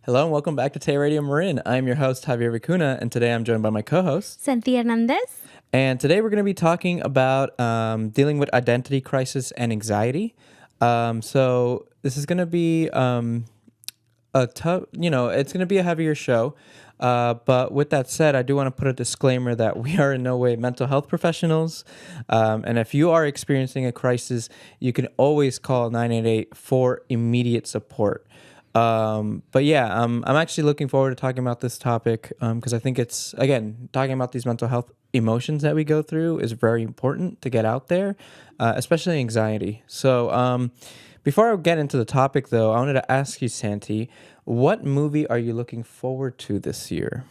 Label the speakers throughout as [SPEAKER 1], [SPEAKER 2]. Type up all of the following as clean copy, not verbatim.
[SPEAKER 1] Hello and welcome back to Tay Radio Marin. I'm your host, Javier Vicuna, and today I'm joined by my co-host.
[SPEAKER 2] Cynthia Hernandez.
[SPEAKER 1] And today we're going to be talking about dealing with identity crisis and anxiety. So this is going to be a tough, it's going to be a heavier show. But with that said, I do want to put a disclaimer that we are in no way mental health professionals. And if you are experiencing a crisis, you can always call 988 for immediate support. But yeah, I'm actually looking forward to talking about this topic because I think it's, again, talking about these mental health emotions that we go through is very important to get out there, especially anxiety. So before I get into the topic, though, I wanted to ask you, Santi, what movie are you looking forward to this year?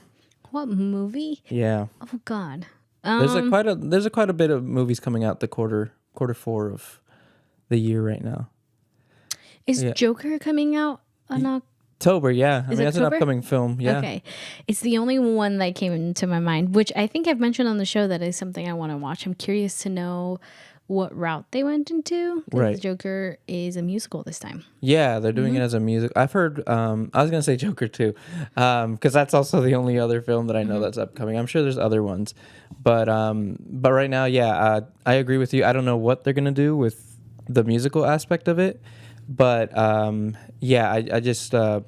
[SPEAKER 2] What movie?
[SPEAKER 1] Yeah,
[SPEAKER 2] Oh God.
[SPEAKER 1] there's quite a bit of movies coming out the quarter four of the year right now.
[SPEAKER 2] Is
[SPEAKER 1] Yeah.
[SPEAKER 2] Joker coming out on
[SPEAKER 1] October, yeah.
[SPEAKER 2] Is
[SPEAKER 1] That's an
[SPEAKER 2] October?
[SPEAKER 1] upcoming film. Yeah.
[SPEAKER 2] Okay. It's the only one that came into my mind, which I think I've mentioned on the show that is something I want to watch. I'm curious to know what route they went into. 'Cause
[SPEAKER 1] Right.
[SPEAKER 2] Joker is a musical this time.
[SPEAKER 1] Yeah, they're doing it as a music. I've heard. I was gonna say Joker too, because that's also the only other film that I know that's upcoming. I'm sure there's other ones, but right now, yeah, I agree with you. I don't know what they're gonna do with the musical aspect of it, but yeah, I just I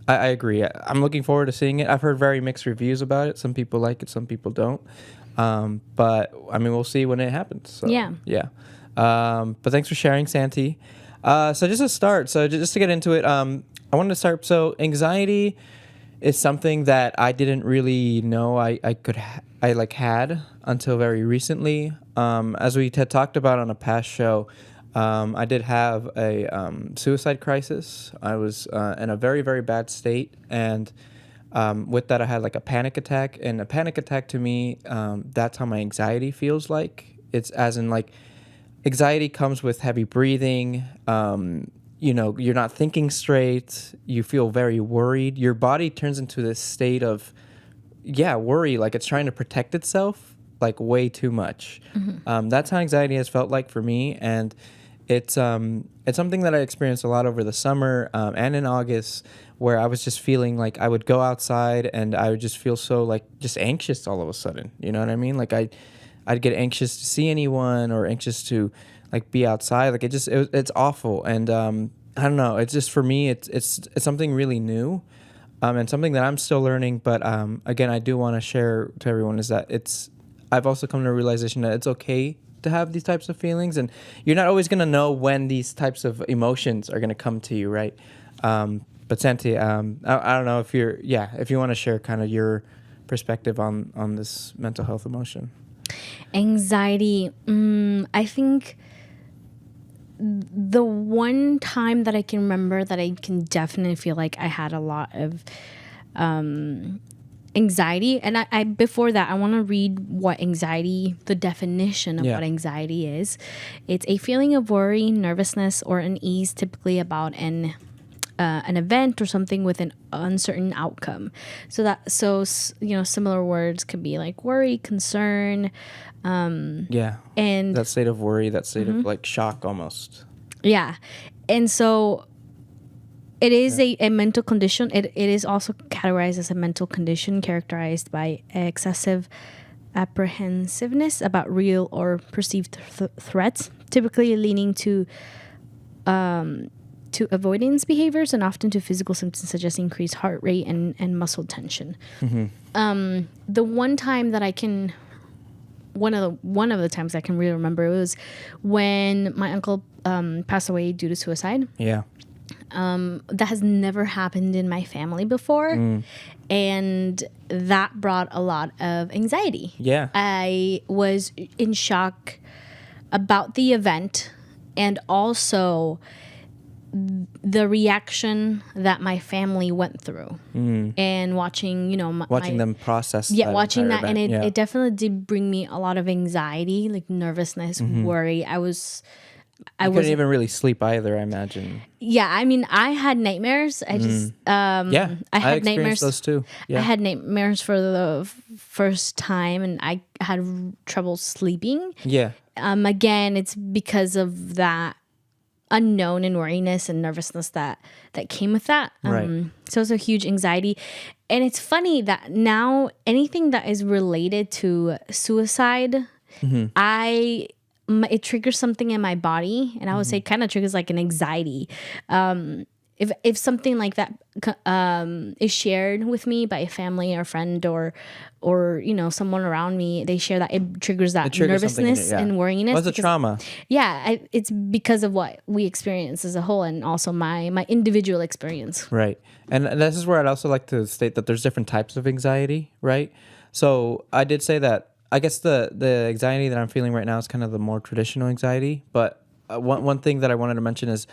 [SPEAKER 1] agree. I'm looking forward to seeing it. I've heard very mixed reviews about it. Some people like it, some people don't. But I mean, we'll see when it happens. So,
[SPEAKER 2] Yeah.
[SPEAKER 1] yeah. But thanks for sharing, Santi. So just to start, just to get into it, I wanted to start. So anxiety is something that I didn't really know I had until very recently. As we had talked about on a past show, I did have a suicide crisis. I was in a very, very bad state, and with that, I had like a panic attack. And a panic attack to me, that's how my anxiety feels like. It's as in like anxiety comes with heavy breathing. You're not thinking straight. You feel very worried. Your body turns into this state of, worry, like it's trying to protect itself, like way too much. That's how anxiety has felt like for me, and it's something that I experienced a lot over the summer and in August, where I was just feeling like I would go outside and I would just feel so like just anxious all of a sudden. You know what I mean? Like I'd get anxious to see anyone or anxious to like be outside. Like it's awful. And I don't know. It's just for me, it's something really new. And something that I'm still learning, but again, I do want to share to everyone is that I've also come to a realization that it's okay to have these types of feelings, and you're not always going to know when these types of emotions are going to come to you, right? But Santi, I don't know if if you want to share kind of your perspective on this mental health emotion.
[SPEAKER 2] Anxiety. I think the one time that I can remember that I can definitely feel like I had a lot of anxiety, and I before that I want to read what anxiety, the definition of what anxiety is. It's a feeling of worry, nervousness, or unease, typically about an event or something with an uncertain outcome. So similar words could be like worry, concern,
[SPEAKER 1] And that state of worry, that state of like shock almost.
[SPEAKER 2] Yeah. And so it is a mental condition. It is also categorized as a mental condition characterized by excessive apprehensiveness about real or perceived threats, typically leaning to avoidance behaviors and often to physical symptoms such as increased heart rate and muscle tension. The one time that I can... One of the times I can really remember, it was when my uncle passed away due to suicide.
[SPEAKER 1] Yeah.
[SPEAKER 2] That has never happened in my family before. And that brought a lot of anxiety.
[SPEAKER 1] Yeah.
[SPEAKER 2] I was in shock about the event and also the reaction that my family went through and watching,
[SPEAKER 1] Watching them process.
[SPEAKER 2] Watching that.
[SPEAKER 1] event.
[SPEAKER 2] And it definitely did bring me a lot of anxiety, like nervousness, worry. I
[SPEAKER 1] couldn't even really sleep either, I imagine.
[SPEAKER 2] Yeah, I mean, I had nightmares. I just,
[SPEAKER 1] I
[SPEAKER 2] had nightmares.
[SPEAKER 1] those too. Yeah.
[SPEAKER 2] I had nightmares for the first time, and I had trouble sleeping.
[SPEAKER 1] Yeah.
[SPEAKER 2] Again, it's because of that unknown and worriness and nervousness that came with that.
[SPEAKER 1] Right.
[SPEAKER 2] So it's a huge anxiety. And it's funny that now anything that is related to suicide, it triggers something in my body, and I would say kind of triggers like an anxiety. If something like that is shared with me by a family or friend or someone around me, they share that, it triggers that nervousness and worryiness.
[SPEAKER 1] What's a trauma?
[SPEAKER 2] Yeah, it's because of what we experience as a whole, and also my individual experience.
[SPEAKER 1] Right. And this is where I'd also like to state that there's different types of anxiety, right? So I did say that I guess the anxiety that I'm feeling right now is kind of the more traditional anxiety. But one thing that I wanted to mention is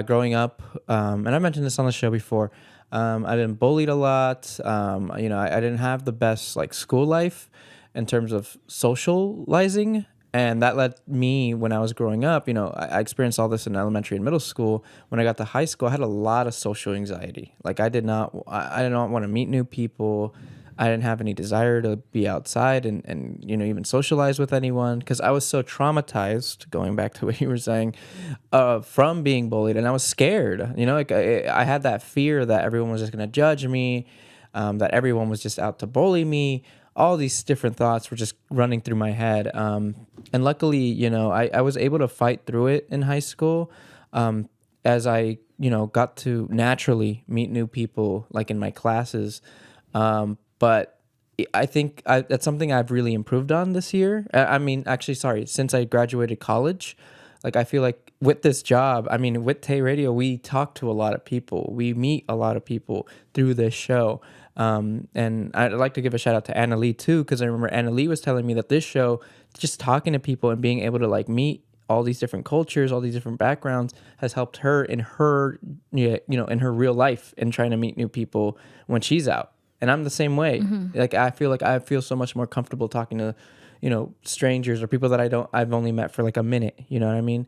[SPEAKER 1] growing up, and I mentioned this on the show before, I've been bullied a lot. I didn't have the best like school life in terms of socializing. And that led me, when I was growing up, I experienced all this in elementary and middle school. When I got to high school, I had a lot of social anxiety. Like I did not want to meet new people. I didn't have any desire to be outside and even socialize with anyone, because I was so traumatized, going back to what you were saying, from being bullied. And I was scared, I had that fear that everyone was just going to judge me, that everyone was just out to bully me. All these different thoughts were just running through my head. And luckily, I was able to fight through it in high school, as I, got to naturally meet new people, like in my classes. But I think that's something I've really improved on this year. Since I graduated college, like I feel like with this job, with Tay Radio, we talk to a lot of people. We meet a lot of people through this show. And I'd like to give a shout out to Anna Lee too, because I remember Anna Lee was telling me that this show, just talking to people and being able to like meet all these different cultures, all these different backgrounds, has helped her in her, in her real life and trying to meet new people when she's out. And I'm the same way. Like I feel so much more comfortable talking to, strangers or people that I've only met for like a minute. You know what I mean?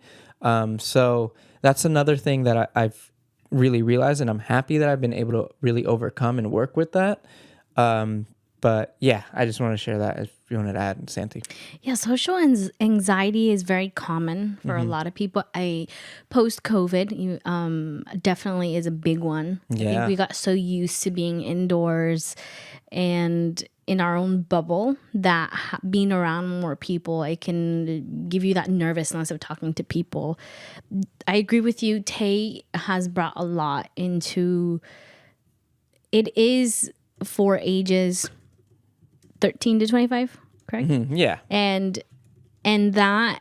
[SPEAKER 1] So that's another thing that I've really realized, and I'm happy that I've been able to really overcome and work with that. But yeah, I just want to share that if you wanted to add, Santi.
[SPEAKER 2] Yeah, social anxiety is very common for a lot of people. Post-COVID, definitely is a big one.
[SPEAKER 1] Yeah.
[SPEAKER 2] I think we got so used to being indoors and in our own bubble that being around more people, it can give you that nervousness of talking to people. I agree with you. Tay has brought a lot into, it is for ages 13 to 25, correct?
[SPEAKER 1] Yeah.
[SPEAKER 2] And that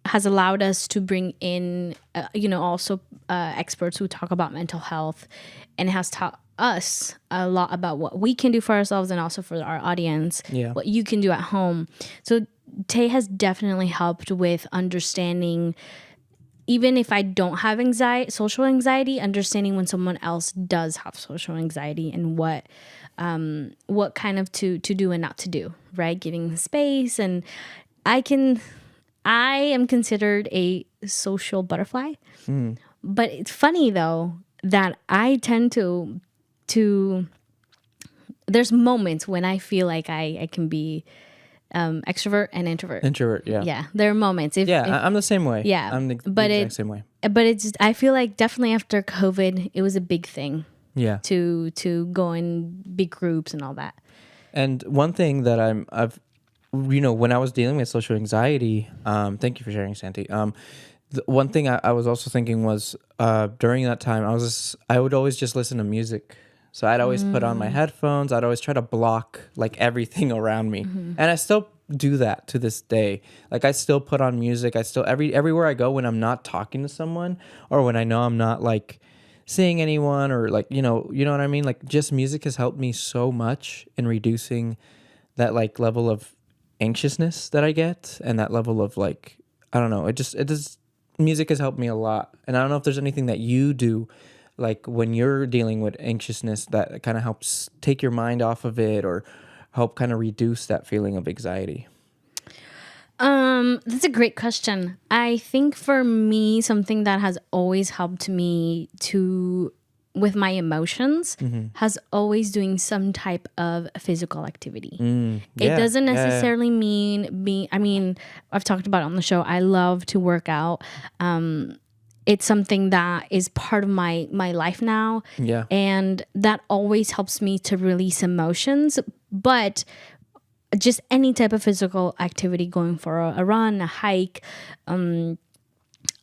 [SPEAKER 2] has allowed us to bring in, also experts who talk about mental health, and it has taught us a lot about what we can do for ourselves and also for our audience, what you can do at home. So Tay has definitely helped with understanding, even if I don't have social anxiety, understanding when someone else does have social anxiety and what kind of to do and not to do, right? Giving space. And I am considered a social butterfly, but it's funny though that I tend to there's moments when I feel like I can be extrovert and introvert. Yeah, there are moments.
[SPEAKER 1] I'm the same way.
[SPEAKER 2] Yeah,
[SPEAKER 1] I'm the exact same way.
[SPEAKER 2] But it's just, I feel like definitely after COVID, it was a big thing.
[SPEAKER 1] Yeah.
[SPEAKER 2] To go in big groups and all that.
[SPEAKER 1] And one thing that I've when I was dealing with social anxiety, thank you for sharing, Santi. The one thing I was also thinking was during that time, I would always just listen to music. So I'd always put on my headphones. I'd always try to block like everything around me. And I still do that to this day. Like I still put on music. I still everywhere I go, when I'm not talking to someone, or when I know I'm not like seeing anyone, or like, you know what I mean? Like just music has helped me so much in reducing that like level of anxiousness that I get, and that level of like, I don't know, music has helped me a lot. And I don't know if there's anything that you do like when you're dealing with anxiousness that kind of helps take your mind off of it, or help kind of reduce that feeling of anxiety.
[SPEAKER 2] That's a great question. I think for me, something that has always helped me with my emotions has always doing some type of physical activity. It doesn't necessarily mean being, I've talked about it on the show. I love to work out. it's something that is part of my life now.
[SPEAKER 1] Yeah.
[SPEAKER 2] And that always helps me to release emotions. But just any type of physical activity, going for a run, a hike, a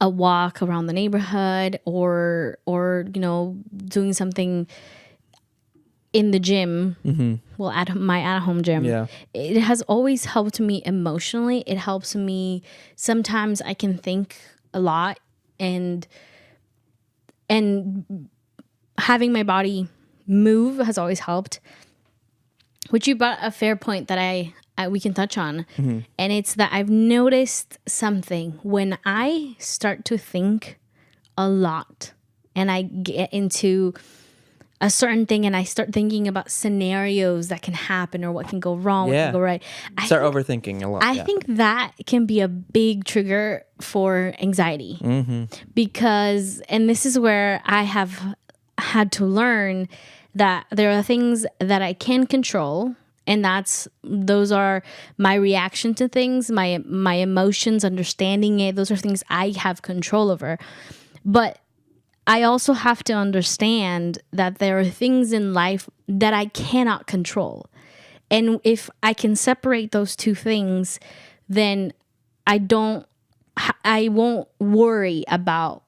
[SPEAKER 2] walk around the neighborhood, or doing something in the gym, well, at my at-home gym,
[SPEAKER 1] Yeah.
[SPEAKER 2] it has always helped me emotionally. It helps me. Sometimes I can think a lot, and having my body move has always helped. Which you brought a fair point that I we can touch on, and it's that I've noticed something when I start to think a lot, and I get into a certain thing, and I start thinking about scenarios that can happen or what can go wrong, what can go right.
[SPEAKER 1] Start overthinking a lot.
[SPEAKER 2] I think that can be a big trigger for anxiety, because, and this is where I have had to learn that there are things that I can control, and those are my reaction to things, my emotions, understanding it. Those are things I have control over. But I also have to understand that there are things in life that I cannot control. And if I can separate those two things, then I won't worry about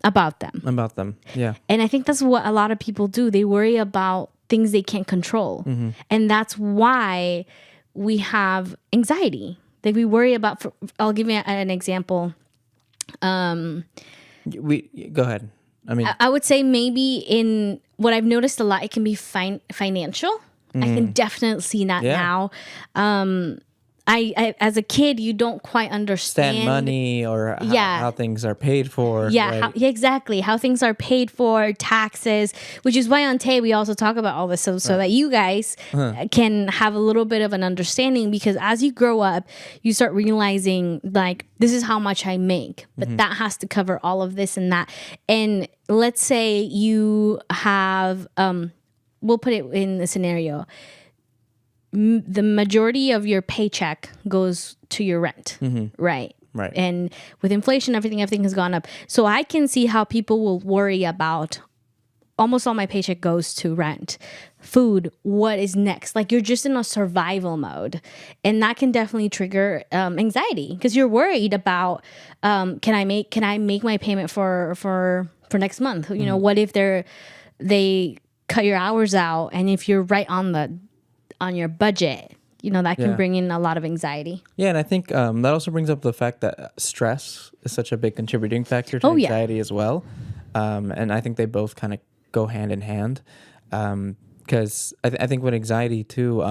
[SPEAKER 2] them.
[SPEAKER 1] Yeah.
[SPEAKER 2] And I think that's what a lot of people do. They worry about things they can't control. And that's why we have anxiety. That we worry about, I'll give you an example.
[SPEAKER 1] Go ahead. I mean,
[SPEAKER 2] I would say maybe in what I've noticed a lot, it can be financial. I can definitely see that now. I as a kid, you don't quite understand
[SPEAKER 1] money or how things are paid for.
[SPEAKER 2] Yeah,
[SPEAKER 1] right?
[SPEAKER 2] Exactly. How things are paid for, taxes, which is why on Tay we also talk about all this so that you guys can have a little bit of an understanding, because as you grow up, you start realizing like, this is how much I make, but that has to cover all of this and that. And let's say you have, we'll put it in the scenario, the majority of your paycheck goes to your rent, right?
[SPEAKER 1] Right.
[SPEAKER 2] And with inflation, everything has gone up. So I can see how people will worry about, almost all my paycheck goes to rent, food, what is next? Like, you're just in a survival mode. And that can definitely trigger anxiety, because you're worried about, can I make my payment for next month? You know, what if they cut your hours out, and if you're right on your budget, that can bring in a lot of anxiety.
[SPEAKER 1] Yeah, and I think that also brings up the fact that stress is such a big contributing factor to anxiety as well. And I think they both kind of go hand in hand. Because I think with anxiety too,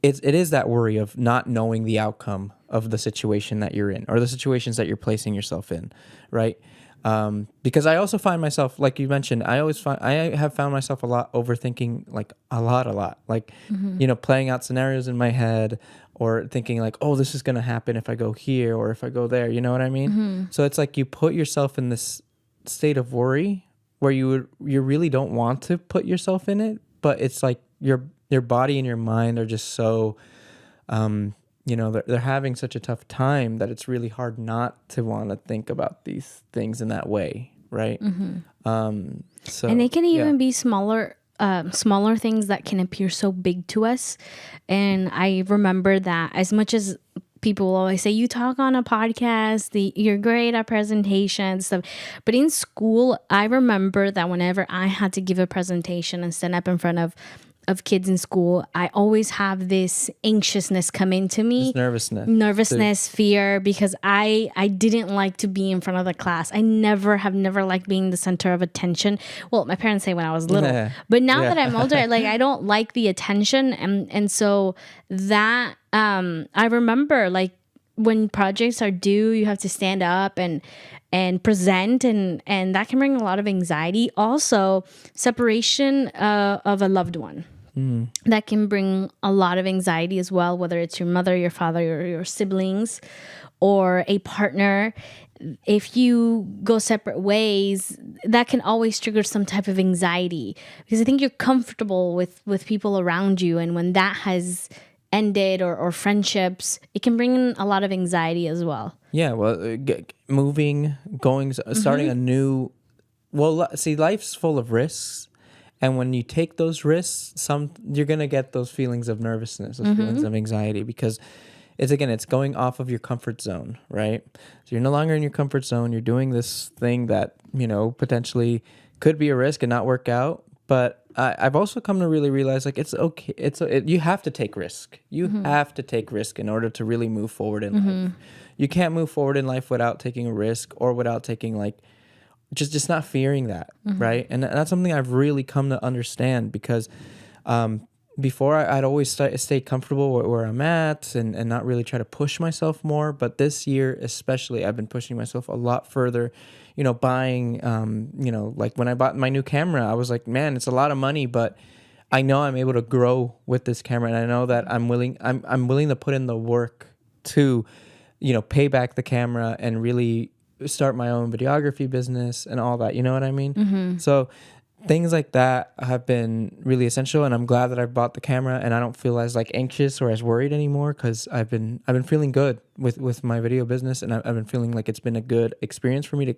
[SPEAKER 1] it is that worry of not knowing the outcome of the situation that you're in, or the situations that you're placing yourself in, right? Because I also find myself, like you mentioned, I have found myself a lot overthinking, like a lot, like, playing out scenarios in my head, or thinking like, oh, this is going to happen if I go here or if I go there. You know what I mean? So it's like you put yourself in this state of worry where you really don't want to put yourself in it, but it's like your body and your mind are just so, they're having such a tough time that it's really hard not to want to think about these things in that way, right? So,
[SPEAKER 2] and they can even be smaller things that can appear so big to us. And I remember that, as much as people will always say, you talk on a podcast, you're great at presentations, stuff. But in school, I remember that whenever I had to give a presentation and stand up in front of kids in school, I always have this anxiousness come into me.
[SPEAKER 1] This nervousness,
[SPEAKER 2] fear, because I didn't like to be in front of the class. I have never liked being the center of attention. Well, my parents say when I was little, but now that I'm older, like, I don't like the attention. And so that, I remember, like, when projects are due, you have to stand up and present, and that can bring a lot of anxiety. Also, separation of a loved one. That can bring a lot of anxiety as well, whether it's your mother, your father, or your siblings, or a partner. If you go separate ways, that can always trigger some type of anxiety, because I think you're comfortable with people around you, and when that has ended, or friendships, it can bring in a lot of anxiety as well.
[SPEAKER 1] Yeah, well, moving, starting a new. Well, see, life's full of risks, and when you take those risks, you're gonna get those feelings of nervousness, those feelings of anxiety, because it's going off of your comfort zone, right? So you're no longer in your comfort zone. You're doing this thing that potentially could be a risk and not work out. But I've also come to really realize, like, it's okay. You have to take risk. You have to take risk in order to really move forward in life. You can't move forward in life without taking a risk, or without taking, like, just not fearing that, right? And that's something I've really come to understand, because before I'd always stay comfortable where I'm at, and not really try to push myself more. But this year especially, I've been pushing myself a lot further. Buying, like when I bought my new camera, I was like, man, it's a lot of money, but I know I'm able to grow with this camera, and I know that I'm willing to put in the work to, pay back the camera and really start my own videography business and all that. You know what I mean? So things like that have been really essential, and I'm glad that I bought the camera, and I don't feel as, like, anxious or as worried anymore, because I've been feeling good with my video business, and I've been feeling like it's been a good experience for me to,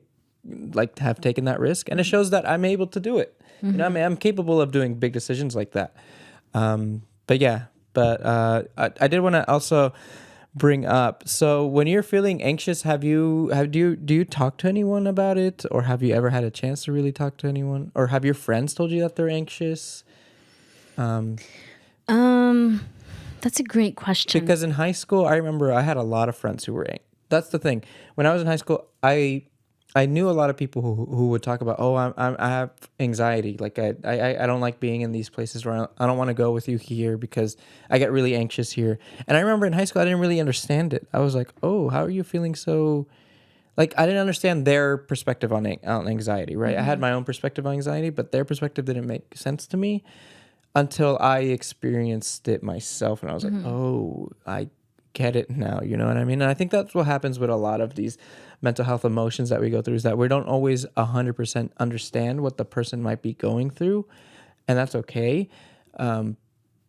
[SPEAKER 1] like, to have taken that risk, and it shows that I'm able to do it. I'm capable of doing big decisions like that. I did want to also bring up, so when you're feeling anxious, do you talk to anyone about it, or have you ever had a chance to really talk to anyone, or have your friends told you that they're anxious?
[SPEAKER 2] That's a great question.
[SPEAKER 1] Because in high school, I remember I had a lot of friends who were that's the thing. When I was in high school, I knew a lot of people who would talk about, I have anxiety. Like, I don't like being in these places where I don't want to go with you here, because I get really anxious here. And I remember in high school, I didn't really understand it. I was like, oh, how are you feeling so... Like, I didn't understand their perspective on anxiety, right? I had my own perspective on anxiety, but their perspective didn't make sense to me until I experienced it myself. And I was like, oh, I get it now. You know what I mean? And I think that's what happens with a lot of these mental health emotions that we go through, is that we don't always 100% understand what the person might be going through, and that's okay.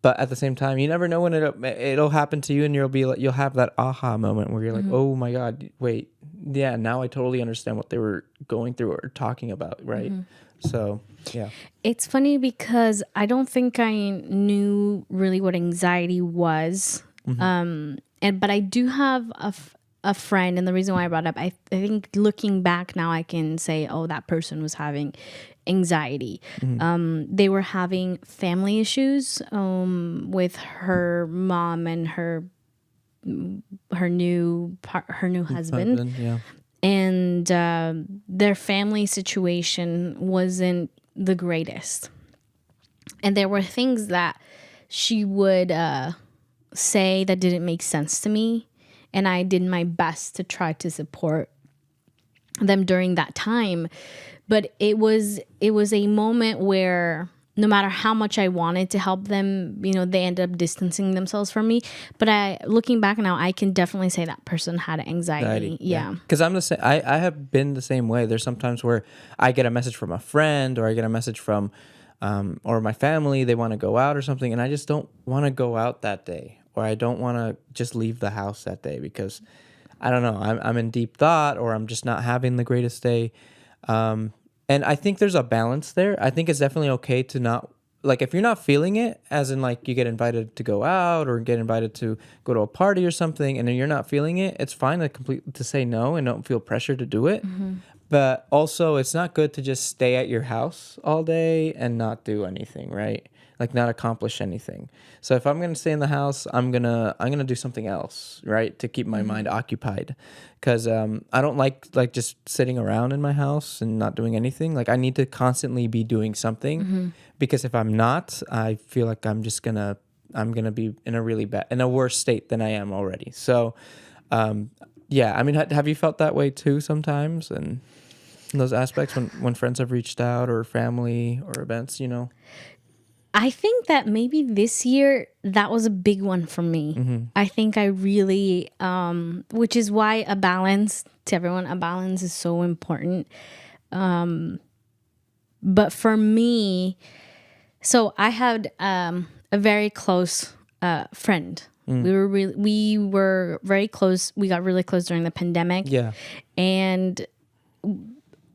[SPEAKER 1] But at the same time, you never know when it'll happen to you, and you'll have that aha moment where you're like, oh my God, wait, yeah, now I totally understand what they were going through or talking about, right? So, yeah.
[SPEAKER 2] It's funny because I don't think I knew really what anxiety was. But I do have a friend, and the reason why I brought it up, I think looking back now, I can say, oh, that person was having anxiety. They were having family issues with her mom and her new husband.
[SPEAKER 1] Yeah.
[SPEAKER 2] And their family situation wasn't the greatest. And there were things that she would say that didn't make sense to me. And I did my best to try to support them during that time. But it was a moment where no matter how much I wanted to help them, they ended up distancing themselves from me. But looking back now, I can definitely say that person had anxiety. Yeah.
[SPEAKER 1] Because I'm the same. I have been the same way. There's sometimes where I get a message from a friend, or I get a message from or my family, they want to go out or something, and I just don't want to go out that day, or I don't want to just leave the house that day because I don't know, I'm in deep thought, or I'm just not having the greatest day. And I think there's a balance there. I think it's definitely okay to not, like, if you're not feeling it, as in, like, you get invited to go out or get invited to go to a party or something, and then you're not feeling it, it's fine to say no and don't feel pressure to do it. Mm-hmm. But also, it's not good to just stay at your house all day and not do anything, right? Like, not accomplish anything. So if I'm gonna stay in the house, I'm gonna do something else, right, to keep my mind occupied, because I don't like just sitting around in my house and not doing anything. Like, I need to constantly be doing something, because if I'm not, I feel like I'm gonna be in a worse state than I am already. So, yeah, I mean, have you felt that way too sometimes, and in those aspects when friends have reached out, or family, or events,
[SPEAKER 2] I think that maybe this year that was a big one for me. Mm-hmm. I think I really, which is why a balance is so important. But for me, so I had a very close friend We were very close. We got really close during the pandemic.
[SPEAKER 1] Yeah.
[SPEAKER 2] And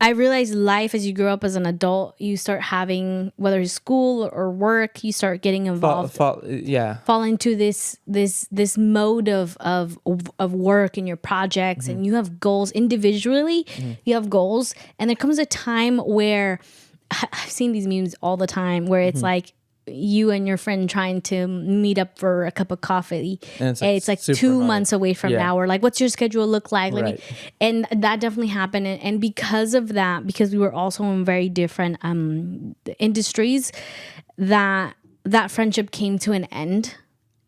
[SPEAKER 2] I realized life as you grow up as an adult, you start having, whether it's school or work, you start getting involved. Fall into this mode of work and your projects, and you have goals individually. You have goals, and there comes a time where I've seen these memes all the time where it's like you and your friend trying to meet up for a cup of coffee, and it's like 2 months away from now, or like, what's your schedule look like? And that definitely happened. And because of that, because we were also in very different industries, that friendship came to an end.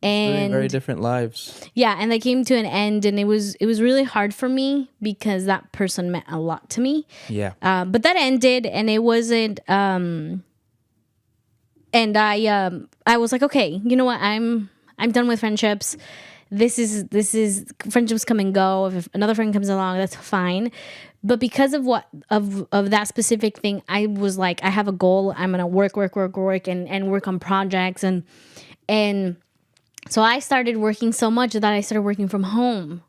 [SPEAKER 2] And
[SPEAKER 1] very different lives.
[SPEAKER 2] Yeah, and they came to an end, and it was really hard for me because that person meant a lot to me.
[SPEAKER 1] Yeah.
[SPEAKER 2] But that ended, and it wasn't. And I was like, okay, you know what? I'm done with friendships. This is friendships come and go. If another friend comes along, that's fine. But because of of that specific thing, I was like, I have a goal. I'm gonna work and work on projects and so I started working so much that I started working from home.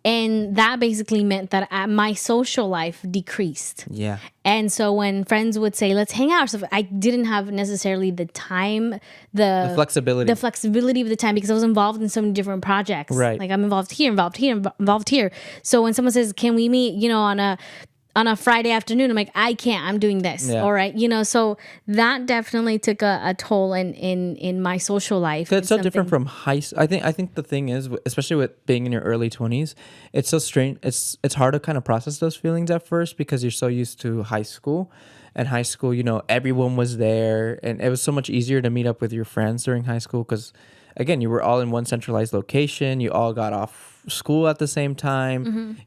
[SPEAKER 2] And that basically meant that my social life decreased.
[SPEAKER 1] Yeah.
[SPEAKER 2] And so when friends would say, let's hang out, so I didn't have necessarily the time, the flexibility of the time, because I was involved in so many different projects.
[SPEAKER 1] Right.
[SPEAKER 2] Like I'm involved here. So when someone says, can we meet, on a Friday afternoon, I'm like, I can't, I'm doing this.
[SPEAKER 1] Yeah.
[SPEAKER 2] All right. So that definitely took a toll in my social life.
[SPEAKER 1] It's so different from high school. I think the thing is, especially with being in your early 20s, it's so strange. It's hard to kind of process those feelings at first because you're so used to high school. And high school, everyone was there, and it was so much easier to meet up with your friends during high school because, again, you were all in one centralized location. You all got off school at the same time.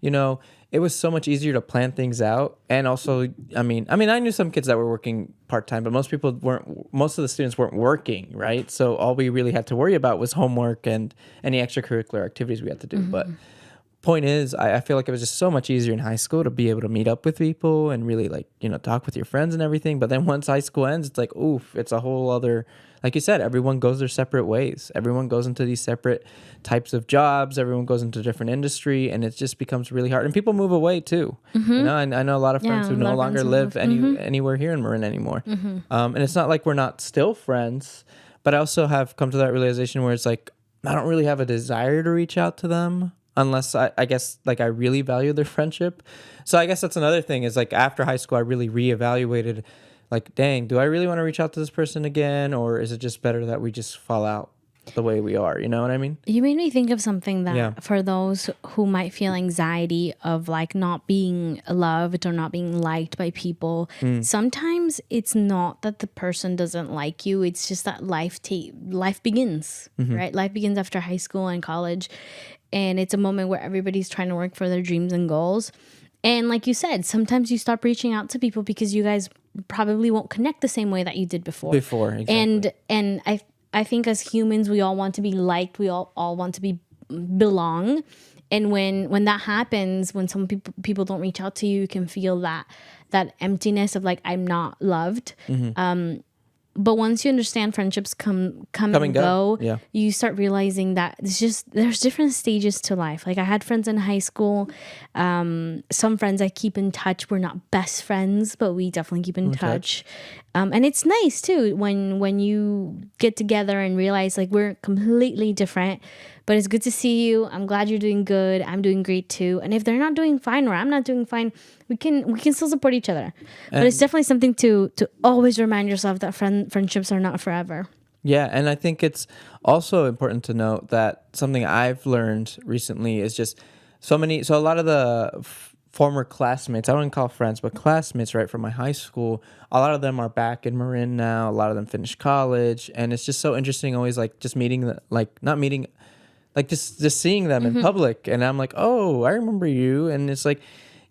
[SPEAKER 1] It was so much easier to plan things out. And also, I knew some kids that were working part-time, but most of the students weren't working, right? So all we really had to worry about was homework and any extracurricular activities we had to do. But point is, I feel like it was just so much easier in high school to be able to meet up with people and really talk with your friends and everything. But then once high school ends, it's like, oof, it's a whole other, like you said, everyone goes their separate ways. Everyone goes into these separate types of jobs. Everyone goes into a different industry, and it just becomes really hard. And people move away too. I know a lot of friends who no longer live anywhere here in Marin anymore. And it's not like we're not still friends, but I also have come to that realization where it's like, I don't really have a desire to reach out to them unless I guess I really value their friendship. So I guess that's another thing is like after high school, I really reevaluated like, dang, do I really want to reach out to this person again? Or is it just better that we just fall out the way we are? You know what I mean?
[SPEAKER 2] You made me think of something that for those who might feel anxiety of like not being loved or not being liked by people, sometimes it's not that the person doesn't like you. It's just that life begins, right? Life begins after high school and college. And it's a moment where everybody's trying to work for their dreams and goals. And like you said, sometimes you stop reaching out to people because you guys probably won't connect the same way that you did before. Exactly. And I think as humans, we all want to be liked. We all want to belong. And when that happens, when some people don't reach out to you, you can feel that emptiness of like, I'm not loved. But once you understand friendships come and go, you start realizing that there's different stages to life. Like I had friends in high school. Some friends I keep in touch. We're not best friends, but we definitely keep in touch. And it's nice too when you get together and realize like we're completely different, but it's good to see you. I'm glad you're doing good. I'm doing great too. And if they're not doing fine or I'm not doing fine, we can still support each other. But it's definitely something to always remind yourself that friendships are not forever.
[SPEAKER 1] Yeah, and I think it's also important to note that something I've learned recently is just so a lot of the former classmates, I don't even call friends, but classmates, right, from my high school, a lot of them are back in Marin now. A lot of them finished college, and it's just so interesting always like just meeting, just seeing them in public, and I'm like, oh, I remember you, and it's like,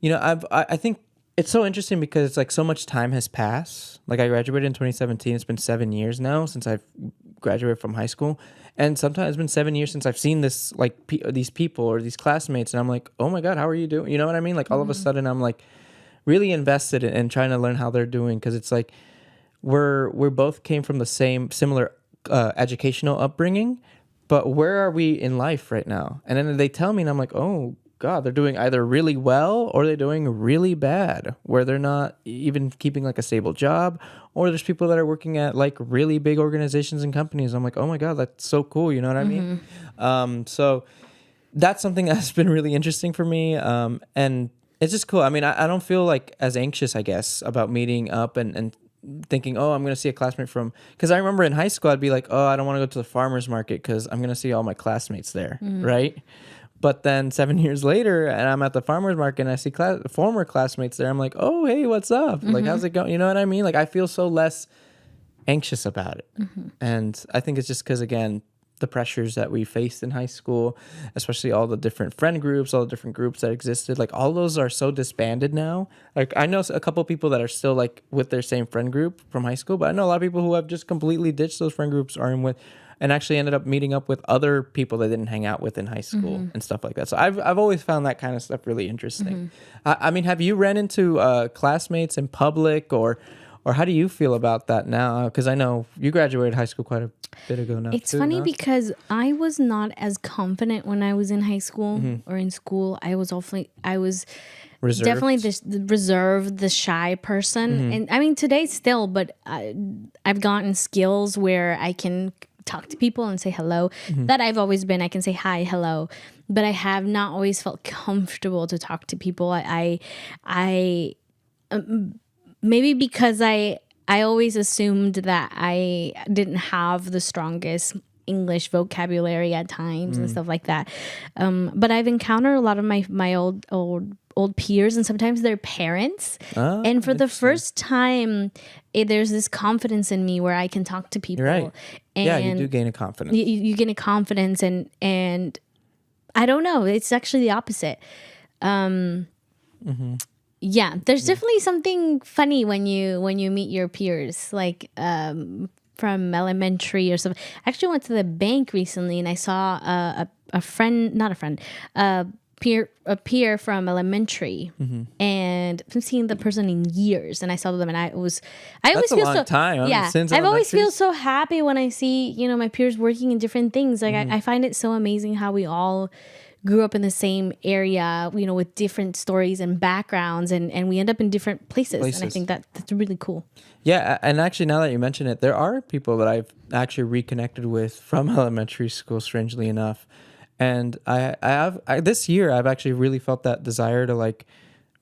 [SPEAKER 1] I think it's so interesting because it's like so much time has passed. Like I graduated in 2017. It's been 7 years now since I've graduated from high school. And sometimes it's been 7 years since I've seen this, like these people or these classmates. And I'm like, oh my God, how are you doing? You know what I mean? Like all of a sudden I'm like really invested in trying to learn how they're doing. Cause it's like, we're both came from the similar educational upbringing. but where are we in life right now? And then they tell me, and I'm like, oh God, they're doing either really well or they're doing really bad, where they're not even keeping like a stable job, or there's people that are working at like really big organizations and companies. I'm like, oh my God, that's so cool. You know what I mean? So that's something that's been really interesting for me. And it's just cool. I mean, I don't feel like as anxious, I guess, about meeting up and thinking, oh, I'm going to see a classmate from, because I remember in high school, I'd be like, oh, I don't want to go to the farmer's market because I'm going to see all my classmates there. Right. But then 7 years later, and I'm at the farmer's market and I see former classmates there. I'm like, oh, hey, what's up? Like, how's it going? You know what I mean? Like, I feel so less anxious about it. And I think it's just because, again, the pressures that we faced in high school, especially all the different friend groups, all the different groups that existed, like all those are so disbanded now. Like I know a couple of people that are still like with their same friend group from high school, but I know a lot of people who have just completely ditched those friend groups, are in with, and actually ended up meeting up with other people they didn't hang out with in high school and stuff like that. So I've always found that kind of stuff really interesting. I mean, have you ran into classmates in public, or how do you feel about that now? Because I know you graduated high school quite a bit ago now.
[SPEAKER 2] It's funny because I was not as confident when I was in high school or in school. I was
[SPEAKER 1] Reserved?
[SPEAKER 2] definitely the reserved, the shy person. And I mean, today still, but I've gotten skills where I can talk to people and say hello. That I've always been. I can say hi, hello, but I have not always felt comfortable to talk to people. Maybe because I always assumed that I didn't have the strongest English vocabulary at times and stuff like that. But I've encountered a lot of my old peers, and sometimes their parents. And for the first time, there's this confidence in me where I can talk to people.
[SPEAKER 1] You're right.
[SPEAKER 2] And
[SPEAKER 1] yeah, you do gain a confidence.
[SPEAKER 2] You gain a confidence, and I don't know. It's actually the opposite. Yeah, there's definitely something funny when you meet your peers, like from elementary or something. I actually went to the bank recently and I saw a peer from elementary, and I've seen the person in years, and I saw them, and I always
[SPEAKER 1] That's a
[SPEAKER 2] feel
[SPEAKER 1] long
[SPEAKER 2] so
[SPEAKER 1] time.
[SPEAKER 2] yeah.
[SPEAKER 1] Since
[SPEAKER 2] I've always
[SPEAKER 1] elementary?
[SPEAKER 2] feel so happy when I see my peers working in different things. Like I find it so amazing how we all grew up in the same area, with different stories and backgrounds, and we end up in different places. And I think that's really cool.
[SPEAKER 1] Yeah, and actually, now that you mention it, there are people that I've actually reconnected with from elementary school, strangely enough. And I have this year, I've actually really felt that desire to like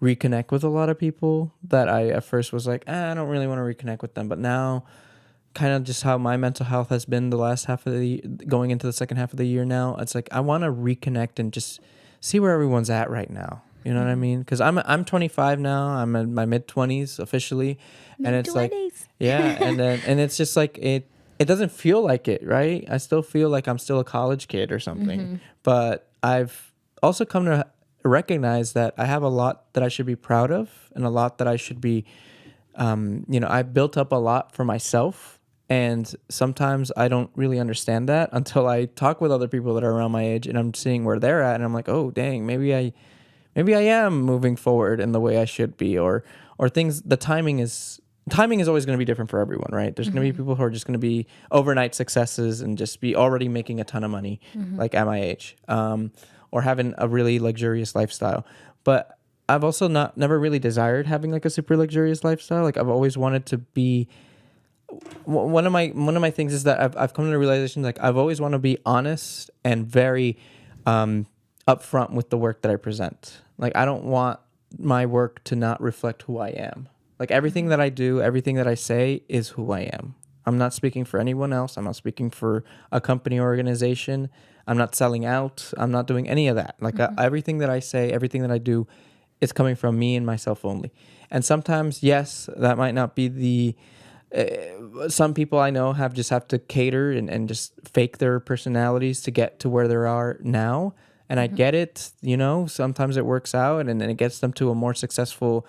[SPEAKER 1] reconnect with a lot of people that I at first was like, I don't really want to reconnect with them. But now, kind of just how my mental health has been the last half of the going into the second half of the year now, it's like I want to reconnect and just see where everyone's at right now. You know what I mean? Because I'm 25 now. I'm in my mid-20s officially, and it's like, yeah, and it's just like it doesn't feel like it, right? I still feel like I'm still a college kid or something. But I've also come to recognize that I have a lot that I should be proud of, and a lot that I should be, I built up a lot for myself. And sometimes I don't really understand that until I talk with other people that are around my age, and I'm seeing where they're at, and I'm like, oh, dang, maybe I am moving forward in the way I should be, or things. The timing is always going to be different for everyone, right? There's going to be people who are just going to be overnight successes and just be already making a ton of money, like at my age, or having a really luxurious lifestyle. But I've also never really desired having like a super luxurious lifestyle. Like I've always wanted to be. One of my things is that I've come to the realization, like I've always want to be honest and very upfront with the work that I present. Like I don't want my work to not reflect who I am. Like everything that I do, everything that I say is who I am. I'm not speaking for anyone else. I'm not speaking for a company or organization. I'm not selling out. I'm not doing any of that. Like everything that I say, everything that I do, is coming from me and myself only. And sometimes, yes, that might not be the. Some people I know have to cater and just fake their personalities to get to where they are now. And I get it, sometimes it works out and then it gets them to a more successful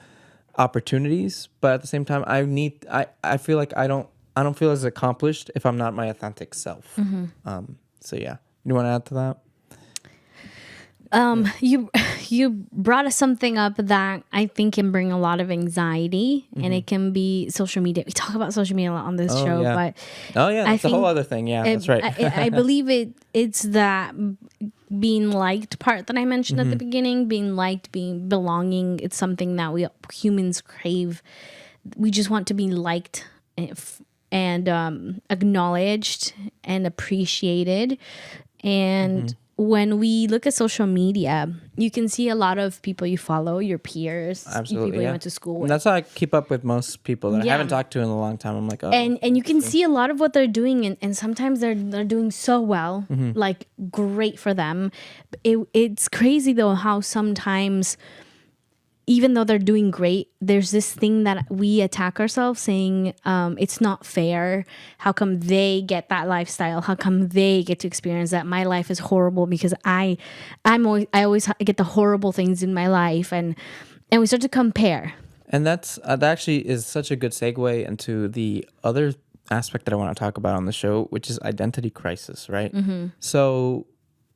[SPEAKER 1] opportunities. But at the same time, I feel like I don't feel as accomplished if I'm not my authentic self. So yeah, you want to add to that?
[SPEAKER 2] You brought us something up that I think can bring a lot of anxiety, and it can be social media. We talk about social media a lot on this show,
[SPEAKER 1] yeah.
[SPEAKER 2] but
[SPEAKER 1] That's a whole other thing. Yeah, that's right.
[SPEAKER 2] I believe it's that being liked part that I mentioned at the beginning. Being liked, being belonging. It's something that we humans crave. We just want to be liked and acknowledged and appreciated. And when we look at social media, you can see a lot of people you follow, your peers,
[SPEAKER 1] Absolutely,
[SPEAKER 2] people
[SPEAKER 1] yeah.
[SPEAKER 2] you went to school with.
[SPEAKER 1] And that's how I keep up with most people that I
[SPEAKER 2] Yeah.
[SPEAKER 1] haven't talked to in a long time. I'm like, oh,
[SPEAKER 2] And you can see a lot of what they're doing, and sometimes they're doing so well, like great for them. It's crazy though how sometimes, even though they're doing great, there's this thing that we attack ourselves saying, it's not fair. How come they get that lifestyle? How come they get to experience that? My life is horrible because I always get the horrible things in my life, and we start to compare.
[SPEAKER 1] And that actually is such a good segue into the other aspect that I want to talk about on the show, which is identity crisis, right? So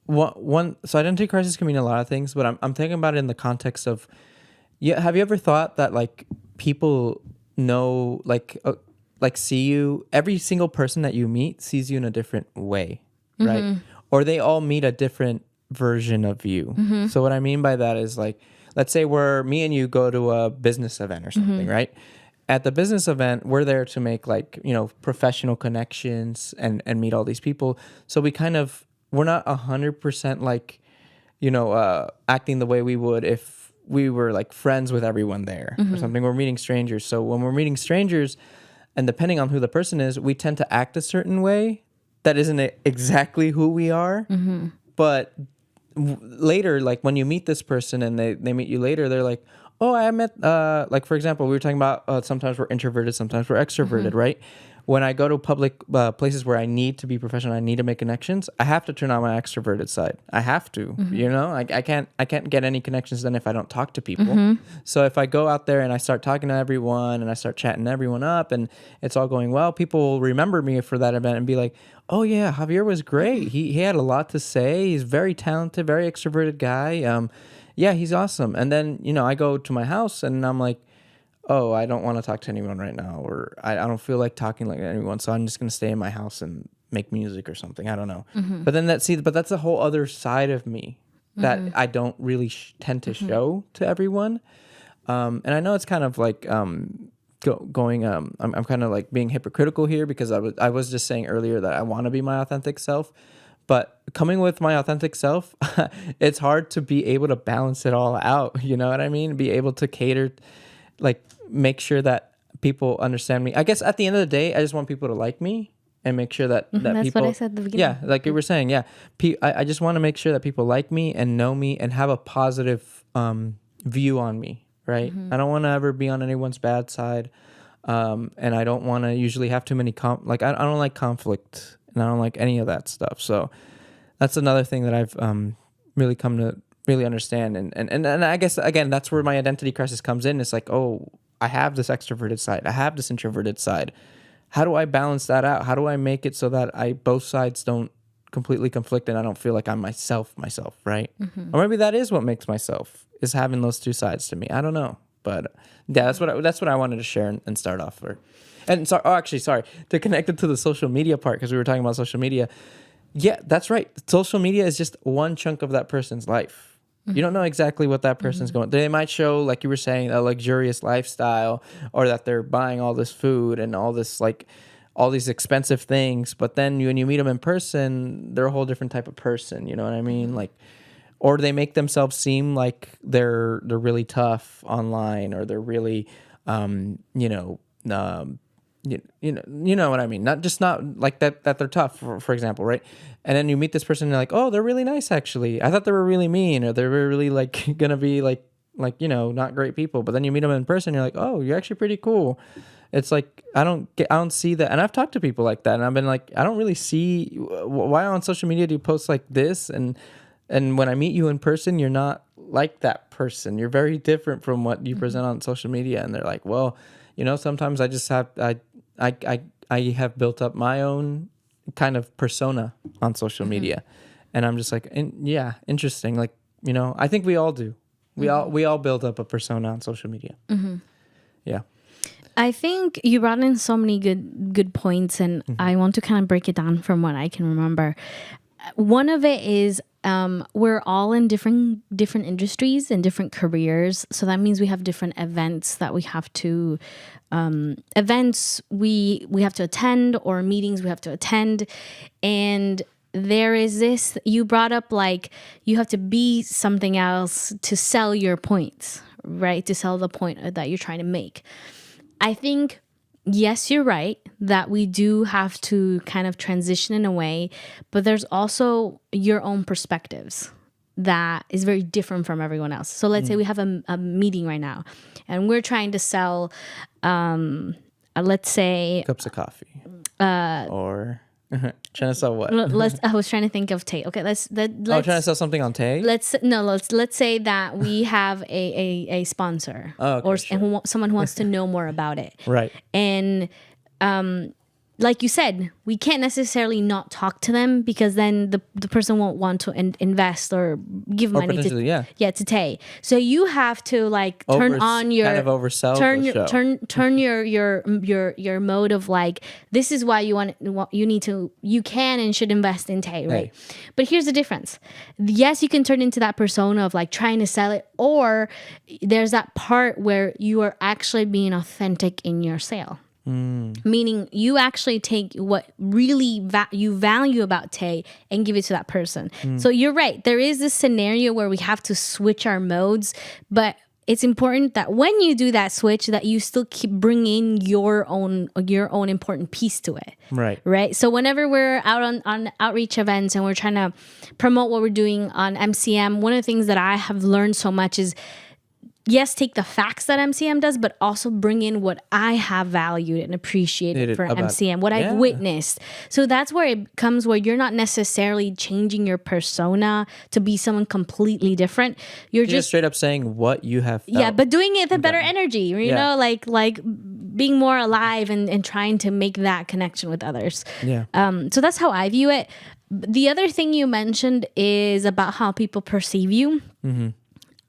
[SPEAKER 1] so identity crisis can mean a lot of things, but I'm thinking about it in the context of, yeah, have you ever thought that like people know, like see you, every single person that you meet sees you in a different way, right? Or they all meet a different version of you. So what I mean by that is, like, let's say me and you go to a business event or something, right? At the business event, we're there to make, like, professional connections and meet all these people. So we're not 100% like, acting the way we would if we were like friends with everyone there or something. We're meeting strangers. So when we're meeting strangers, and depending on who the person is, we tend to act a certain way that isn't exactly who we are. But later, like when you meet this person and they meet you later, they're like, oh, I met, like, for example, we were talking about sometimes we're introverted, sometimes we're extroverted, right? When I go to public places where I need to be professional, I need to make connections, I have to turn on my extroverted side. I have to, I can't get any connections done if I don't talk to people. So if I go out there and I start talking to everyone and I start chatting everyone up and it's all going well, people will remember me for that event and be like, oh yeah, Javier was great. He had a lot to say. He's very talented, very extroverted guy. Yeah, he's awesome. And then, I go to my house and I'm like, oh, I don't want to talk to anyone right now, or I don't feel like talking like anyone, so I'm just going to stay in my house and make music or something. I don't know. But then that's a whole other side of me that I don't really tend to show to everyone. And I know it's kind of like I'm kind of like being hypocritical here because I was just saying earlier that I want to be my authentic self. But coming with my authentic self, it's hard to be able to balance it all out. You know what I mean? Be able to cater, like, make sure that people understand me. I guess at the end of the day, I just want people to like me and make sure that
[SPEAKER 2] That's
[SPEAKER 1] people.
[SPEAKER 2] what I said at the beginning.
[SPEAKER 1] Yeah, like you were saying. Yeah, I just want to make sure that people like me and know me and have a positive view on me. Right. I don't want to ever be on anyone's bad side, and I don't want to usually have too many I don't like conflict, and I don't like any of that stuff. So that's another thing that I've really come to really understand. And I guess, again, that's where my identity crisis comes in. It's like, oh, I have this extroverted side. I have this introverted side. How do I balance that out? How do I make it so that both sides don't completely conflict and I don't feel like I'm myself, right? Or maybe that is what makes myself, is having those two sides to me. I don't know. But yeah, that's what I wanted to share and start off for. And sorry, to connect it to the social media part, because we were talking about social media. Yeah, that's right. Social media is just one chunk of that person's life. You don't know exactly what that person's going. They might show, like you were saying, a luxurious lifestyle, or that they're buying all this food and all this, like, all these expensive things. But then when you meet them in person, they're a whole different type of person. You know what I mean? Like, or they make themselves seem like they're really tough online, or they're really, you know what I mean? Not like that they're tough, for example, right? And then you meet this person and you're like, oh, they're really nice, actually. I thought they were really mean, or they were really, like, gonna be like not great people. But then you meet them in person, you're like, oh, you're actually pretty cool. It's like I don't see that. And I've talked to people like that, and I've been like, I don't really see why on social media do you post like this, and when I meet you in person, you're not like that person. You're very different from what you present on social media. And they're like, well, sometimes I just have I have built up my own kind of persona on social media, and I'm just like, yeah, interesting. Like, You know, I think we all do. We all build up a persona on social media. Yeah.
[SPEAKER 2] I think you brought in so many good points, and I want to kind of break it down from what I can remember. One of it is we're all in different industries and different careers, so that means we have different events that we have to we have to attend, or meetings we have to attend. And there is this, you brought up, like, you have to be something else to sell your points, right? To sell the point that you're trying to make. I think, yes, you're right that we do have to kind of transition in a way, but there's also your own perspectives that is very different from everyone else. So let's say we have a meeting right now and we're trying to sell, let's say...
[SPEAKER 1] cups of coffee. Or... trying to sell what?
[SPEAKER 2] I was trying to think of Tay. Okay, let's
[SPEAKER 1] trying to sell something on Tay?
[SPEAKER 2] Let's say that we have a sponsor,
[SPEAKER 1] okay,
[SPEAKER 2] or
[SPEAKER 1] sure.
[SPEAKER 2] Someone who wants to know more about it.
[SPEAKER 1] Right.
[SPEAKER 2] And like you said, we can't necessarily not talk to them, because then the person won't want to invest or give money to Tay. So you have to, like, turn on your
[SPEAKER 1] kind of oversell
[SPEAKER 2] turn your mode of, like, this is why you can and should invest in Tay, right? Hey. But here's the difference. Yes, you can turn into that persona of, like, trying to sell it, or there's that part where you are actually being authentic in your sale. Meaning you actually take what really you value about Tay and give it to that person. So you're right. There is this scenario where we have to switch our modes, but it's important that when you do that switch, that you still keep bringing your own important piece to it. Right. So whenever we're out on outreach events and we're trying to promote what we're doing on MCM, one of the things that I have learned so much is, yes, take the facts that MCM does, but also bring in what I have valued and appreciated for MCM, what I've witnessed. So that's where it comes, where you're not necessarily changing your persona to be someone completely different. You're just
[SPEAKER 1] straight up saying what you have felt.
[SPEAKER 2] Yeah, but doing it with a better energy, you know, like being more alive and trying to make that connection with others.
[SPEAKER 1] Yeah.
[SPEAKER 2] So that's how I view it. The other thing you mentioned is about how people perceive you.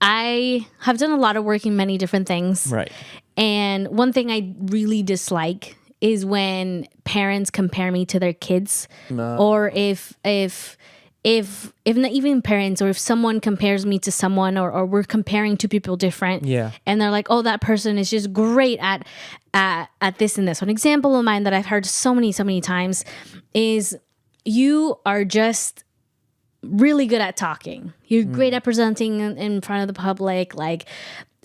[SPEAKER 2] I have done a lot of work in many different things.
[SPEAKER 1] Right. And
[SPEAKER 2] one thing I really dislike is when parents compare me to their kids. Or if not even parents, or if someone compares me to someone, or we're comparing two people different.
[SPEAKER 1] Yeah.
[SPEAKER 2] And they're like, oh, that person is just great at this and this. One example of mine that I've heard so many times is, you are just really good at talking. You're great at presenting in front of the public, like,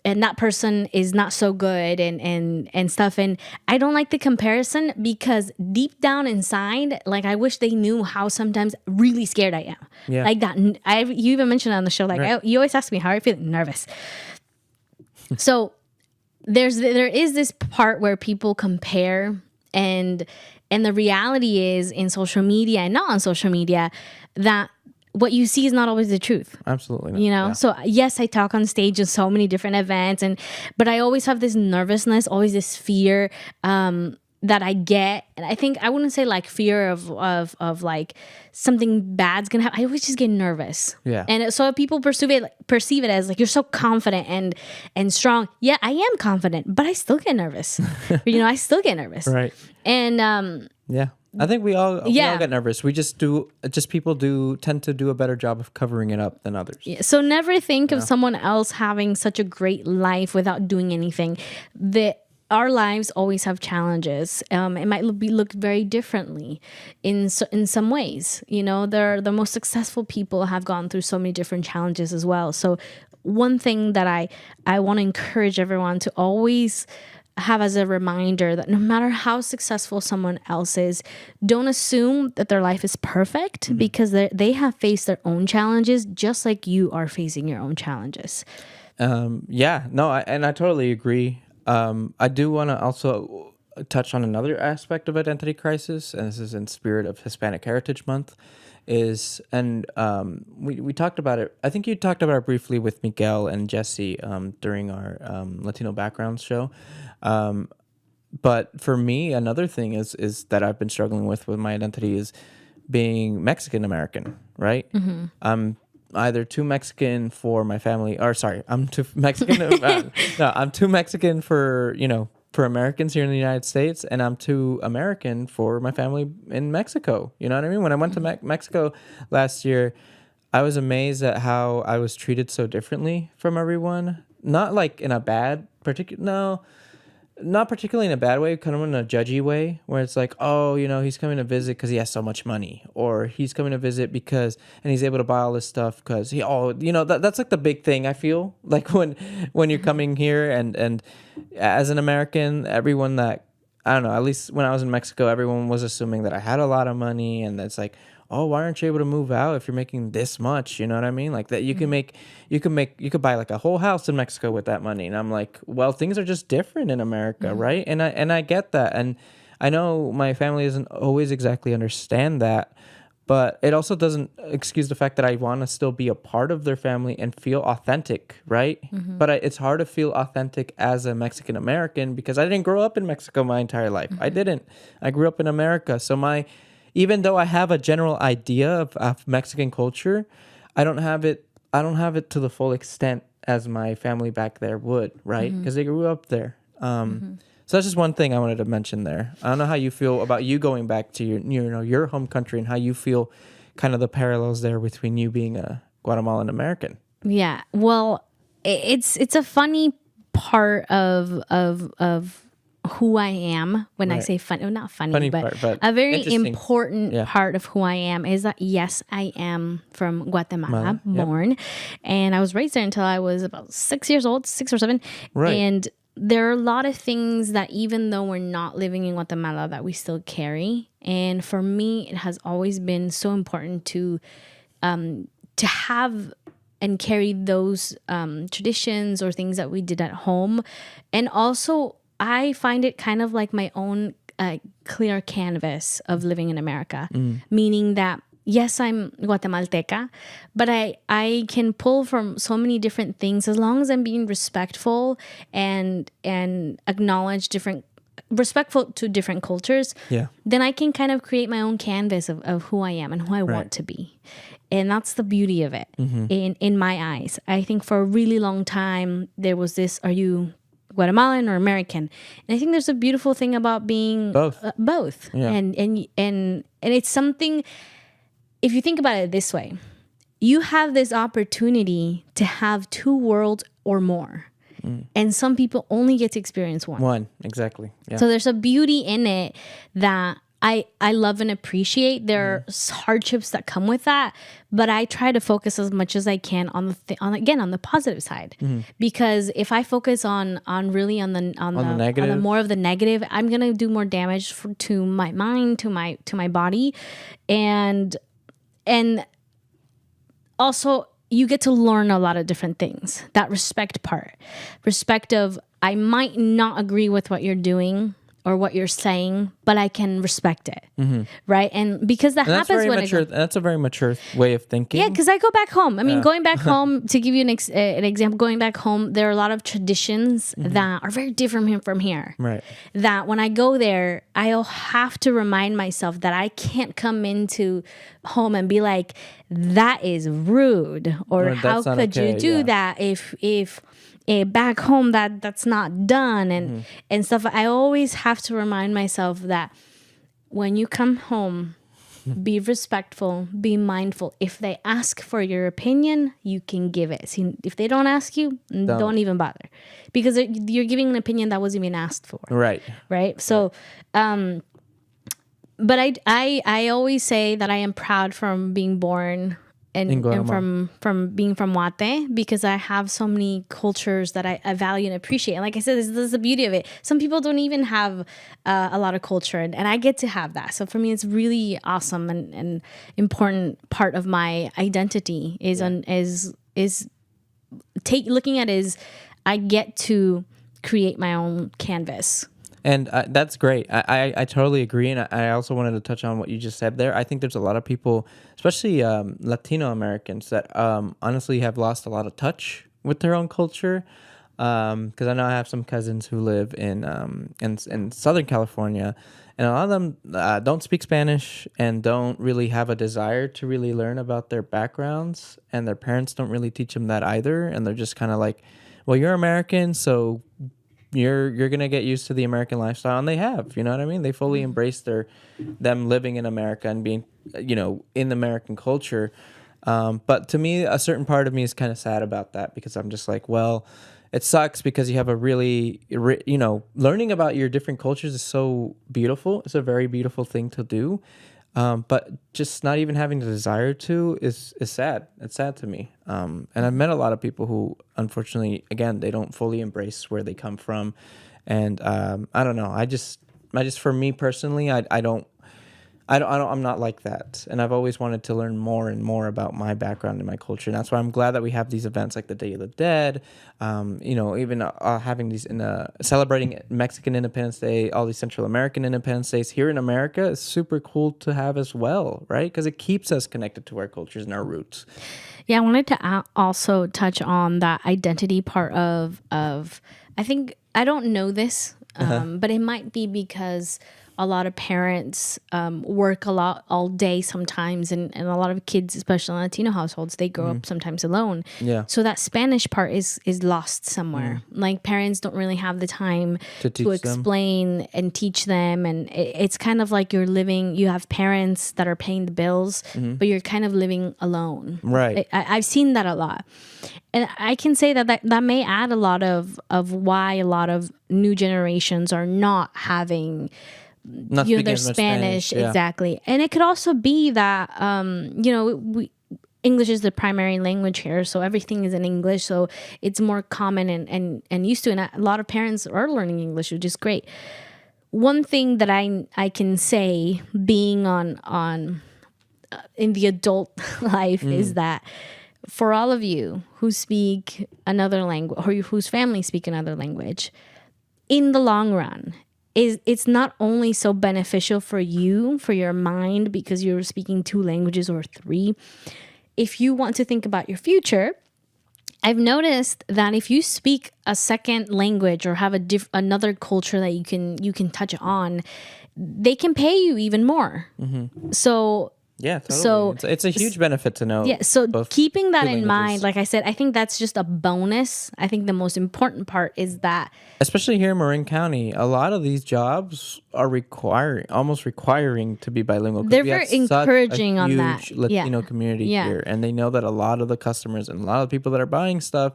[SPEAKER 2] and that person is not so good and stuff. And I don't like the comparison, because deep down inside, like, I wish they knew how sometimes really scared I am.
[SPEAKER 1] Yeah.
[SPEAKER 2] Like that. You even mentioned on the show, like, right. You always ask me how I feel nervous. So there is this part where people compare, and the reality is, in social media and not on social media, that what you see is not always the truth.
[SPEAKER 1] Absolutely not.
[SPEAKER 2] You know? Yeah. So yes, I talk on stage in so many different events, but I always have this nervousness, always this fear that I get. And I think I wouldn't say like fear of like something bad's gonna happen. I always just get nervous.
[SPEAKER 1] Yeah.
[SPEAKER 2] And so people perceive it as like, you're so confident and strong. Yeah, I am confident, but I still get nervous. I still get nervous.
[SPEAKER 1] Right.
[SPEAKER 2] And
[SPEAKER 1] yeah. I think we all get nervous. People tend to do a better job of covering it up than others.
[SPEAKER 2] Yeah. So never think of someone else having such a great life without doing anything. Our lives always have challenges. It might look very differently in some ways. The most successful people have gone through so many different challenges as well. So one thing that I want to encourage everyone to always have as a reminder, that no matter how successful someone else is, don't assume that their life is perfect, because they have faced their own challenges just like you are facing your own challenges.
[SPEAKER 1] I totally agree. I do want to also touch on another aspect of identity crisis, and this is in spirit of Hispanic Heritage Month. We talked about it. I think you talked about it briefly with Miguel and Jesse during our Latino Backgrounds show. But for me, another thing is that I've been struggling with my identity is being Mexican American, right? Mm-hmm. either too Mexican for my family, or sorry, I'm too Mexican. No, I'm too Mexican for, for Americans here in the United States, and I'm too American for my family in Mexico. You know what I mean? When I went to Mexico last year, I was amazed at how I was treated so differently from everyone. Not like in a bad particular, no, not particularly in a bad way, kind of in a judgy way, where it's like, oh, he's coming to visit because he has so much money, or he's coming to visit because, and he's able to buy all this stuff because that's like the big thing. I feel like when you're coming here, and as an American, everyone that, I don't know, at least when I was in Mexico, everyone was assuming that I had a lot of money, and that's like, oh, why aren't you able to move out if you're making this much? You know what I mean? Like that you could buy like a whole house in Mexico with that money. And I'm like, well, things are just different in America, right? And I get that. And I know my family doesn't always exactly understand that, but it also doesn't excuse the fact that I want to still be a part of their family and feel authentic, right? But it's hard to feel authentic as a Mexican American because I didn't grow up in Mexico my entire life. I didn't. I grew up in America. So even though I have a general idea of Mexican culture, I don't have it to the full extent as my family back there would, right? Because they grew up there. So that's just one thing I wanted to mention there. I don't know how you feel about you going back to your home country, and how you feel kind of the parallels there between you being a Guatemalan American.
[SPEAKER 2] Yeah. Well, it's a funny part of who I am when I say funny, not funny but a very important part of who I am is that, yes, I am from Guatemala, born, and I was raised there until I was about 6 years old, 6 or 7.
[SPEAKER 1] Right.
[SPEAKER 2] And there are a lot of things that even though we're not living in Guatemala that we still carry. And for me, it has always been so important to have and carry those traditions or things that we did at home. And also, I find it kind of like my own clear canvas of living in America, meaning that, yes, I'm Guatemalteca, but I can pull from so many different things as long as I'm being respectful and acknowledge respectful to different cultures.
[SPEAKER 1] Yeah.
[SPEAKER 2] Then I can kind of create my own canvas of who I am and who I want to be. And that's the beauty of it in my eyes. I think for a really long time, there was this, are you Guatemalan or American? And I think there's a beautiful thing about being both. Yeah. And it's something, if you think about it this way, you have this opportunity to have two worlds or more. And some people only get to experience one.
[SPEAKER 1] One, exactly. Yeah.
[SPEAKER 2] So there's a beauty in it that I love and appreciate. There are hardships that come with that, but I try to focus as much as I can on the positive side, because if I focus on the negative, on the more of the negative, I'm gonna do more damage to my mind, to my body, and also you get to learn a lot of different things. That respect of I might not agree with what you're doing or what you're saying, but I can respect it, right? And because that happens when
[SPEAKER 1] that's a very mature way of thinking.
[SPEAKER 2] Yeah, because I go back home. I mean, going back home, to give you an example, going back home, there are a lot of traditions that are very different from here.
[SPEAKER 1] Right.
[SPEAKER 2] That when I go there, I'll have to remind myself that I can't come into home and be like, that is rude, or how could you do that if back home that's not done and stuff. I always have to remind myself that when you come home, be respectful, be mindful. If they ask for your opinion, you can give it. See, if they don't ask you, don't even bother, because you're giving an opinion that wasn't even asked for. Right. So, but I always say that I am proud from being born and from being from Guate, because I have so many cultures that I value and appreciate. And like I said, this is the beauty of it. Some people don't even have a lot of culture, and I get to have that. So for me, it's really awesome and important part of my identity looking at is I get to create my own canvas.
[SPEAKER 1] And that's great. I totally agree. And I also wanted to touch on what you just said there. I think there's a lot of people, especially Latino Americans, that honestly have lost a lot of touch with their own culture. Because I know I have some cousins who live in Southern California, and a lot of them don't speak Spanish and don't really have a desire to really learn about their backgrounds, and their parents don't really teach them that either, and they're just kind of like, well, you're American, so you're gonna get used to the American lifestyle, and they have, you know what I mean? They fully embrace them living in America and being, in American culture. But to me, a certain part of me is kind of sad about that, because I'm just like, well, it sucks, because you have a really, learning about your different cultures is so beautiful. It's a very beautiful thing to do. But just not even having the desire to is sad. It's sad to me. And I've met a lot of people who, unfortunately, again, they don't fully embrace where they come from. And I don't know. I just for me personally, I'm not like that. And I've always wanted to learn more and more about my background and my culture. And that's why I'm glad that we have these events like the Day of the Dead, even having these celebrating Mexican Independence Day, all these Central American Independence Days here in America is super cool to have as well, right? Because it keeps us connected to our cultures and our roots.
[SPEAKER 2] Yeah, I wanted to also touch on that identity part of I think, I don't know this, but it might be because a lot of parents work a lot all day sometimes, and a lot of kids, especially in Latino households, they grow up sometimes alone.
[SPEAKER 1] Yeah.
[SPEAKER 2] So that Spanish part is lost somewhere. Like, parents don't really have the time to explain and teach them, and it's kind of like you have parents that are paying the bills, but you're kind of living alone.
[SPEAKER 1] Right.
[SPEAKER 2] I've seen that a lot. And I can say that may add a lot of why a lot of new generations are not having their Spanish.
[SPEAKER 1] Yeah.
[SPEAKER 2] Exactly. And it could also be that English is the primary language here, so everything is in English, so it's more common and used to, and a lot of parents are learning English, which is great. One thing that I can say, being on in the adult life, is that for all of you who speak another language, or whose family speak another language, in the long run, it's not only so beneficial for you, for your mind, because you're speaking 2 languages or 3. If you want to think about your future, I've noticed that if you speak a second language or have another culture that you can touch on, they can pay you even more. So
[SPEAKER 1] yeah, totally.
[SPEAKER 2] So
[SPEAKER 1] it's a huge benefit to know.
[SPEAKER 2] Yeah, so keeping that in mind, like I said, I think that's just a bonus. I think the most important part is that,
[SPEAKER 1] especially here in Marin County, a lot of these jobs are almost requiring to be bilingual.
[SPEAKER 2] They're very encouraging on that.
[SPEAKER 1] Huge Latino community here, and they know that a lot of the customers and a lot of the people that are buying stuff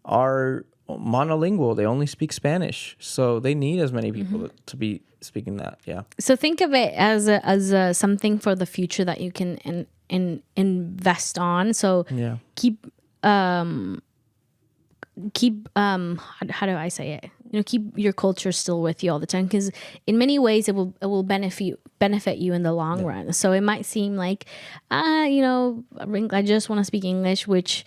[SPEAKER 1] are monolingual. They only speak Spanish, so they need as many people to be speaking that. Yeah.
[SPEAKER 2] So think of it as a something for the future that you can invest on. So keep how do I say it? Keep your culture still with you all the time, because in many ways it will benefit you in the long run. So it might seem like I just want to speak English, which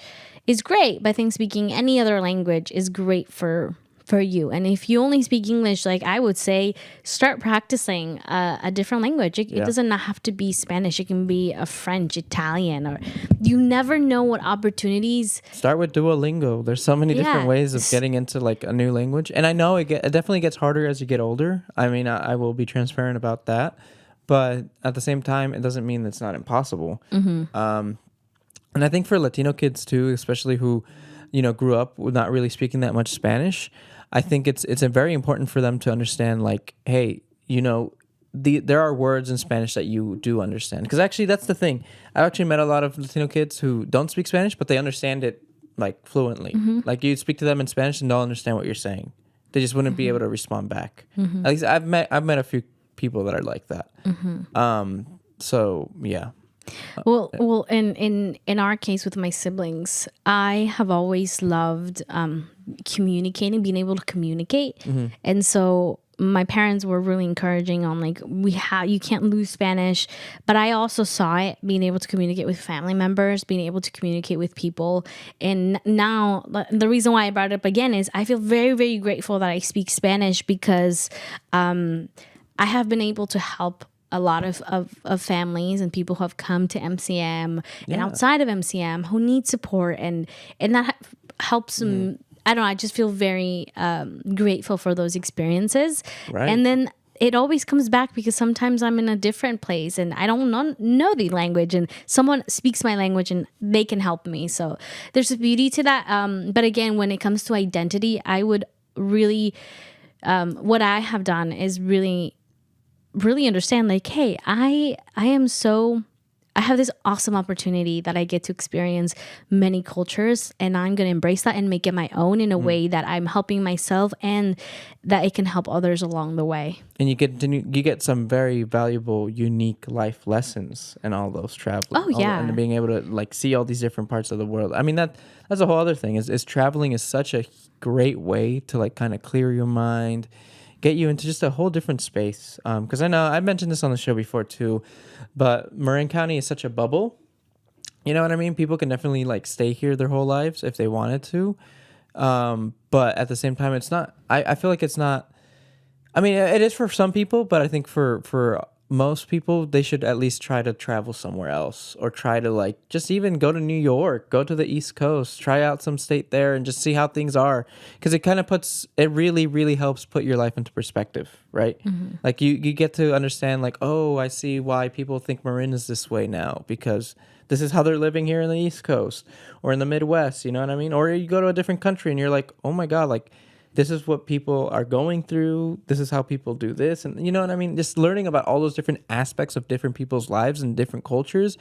[SPEAKER 2] is great, but I think speaking any other language is great for you. And if you only speak English, like I would say, start practicing a different language. It doesn't have to be Spanish. It can be a French, Italian, or you never know what opportunities.
[SPEAKER 1] Start with Duolingo. There's so many different ways of getting into like a new language. And I know it definitely gets harder as you get older. I mean, I will be transparent about that. But at the same time, it doesn't mean it's not impossible. And I think for Latino kids too, especially who, grew up with not really speaking that much Spanish, I think it's very important for them to understand, like, hey, there are words in Spanish that you do understand. Because actually, that's the thing. I've actually met a lot of Latino kids who don't speak Spanish, but they understand it like fluently. Like you speak to them in Spanish and they'll understand what you're saying. They just wouldn't be able to respond back. At least I've met a few people that are like that. So yeah.
[SPEAKER 2] Well, in our case with my siblings, I have always loved communicating, being able to communicate, and so my parents were really encouraging on like you can't lose Spanish, but I also saw it being able to communicate with family members, being able to communicate with people, and now the reason why I brought it up again is I feel very, very grateful that I speak Spanish, because I have been able to help a lot of families and people who have come to MCM and outside of MCM who need support, and that helps them I don't know, I just feel very grateful for those experiences.
[SPEAKER 1] Right.
[SPEAKER 2] And then it always comes back because sometimes I'm in a different place and I don't know the language, and someone speaks my language and they can help me. So there's a beauty to that. But again, when it comes to identity, I would really, what I have done is really, really understand like, hey, I have this awesome opportunity that I get to experience many cultures, and I'm going to embrace that and make it my own in a way that I'm helping myself and that it can help others along the way.
[SPEAKER 1] And you get some very valuable, unique life lessons in all those traveling.
[SPEAKER 2] Oh, yeah.
[SPEAKER 1] And being able to like see all these different parts of the world. I mean, that's a whole other thing is traveling is such a great way to like kind of clear your mind, get you into just a whole different space. Because I know I mentioned this on the show before too, but Marin County is such a bubble. You know what I mean? People can definitely like stay here their whole lives if they wanted to. But at the same time, it's not, I feel like it's not, I mean, it is for some people, but I think for most people, they should at least try to travel somewhere else or try to like just even go to New York, go to the East Coast, try out some state there and just see how things are. Because it kind of it really, really helps put your life into perspective, right? Mm-hmm. Like you get to understand like, oh, I see why people think Marin is this way now because this is how they're living here in the East Coast or in the Midwest, you know what I mean? Or you go to a different country and you're like, oh my God, like this is what people are going through. This is how people do this. And you know what I mean? Just learning about all those different aspects of different people's lives and different cultures,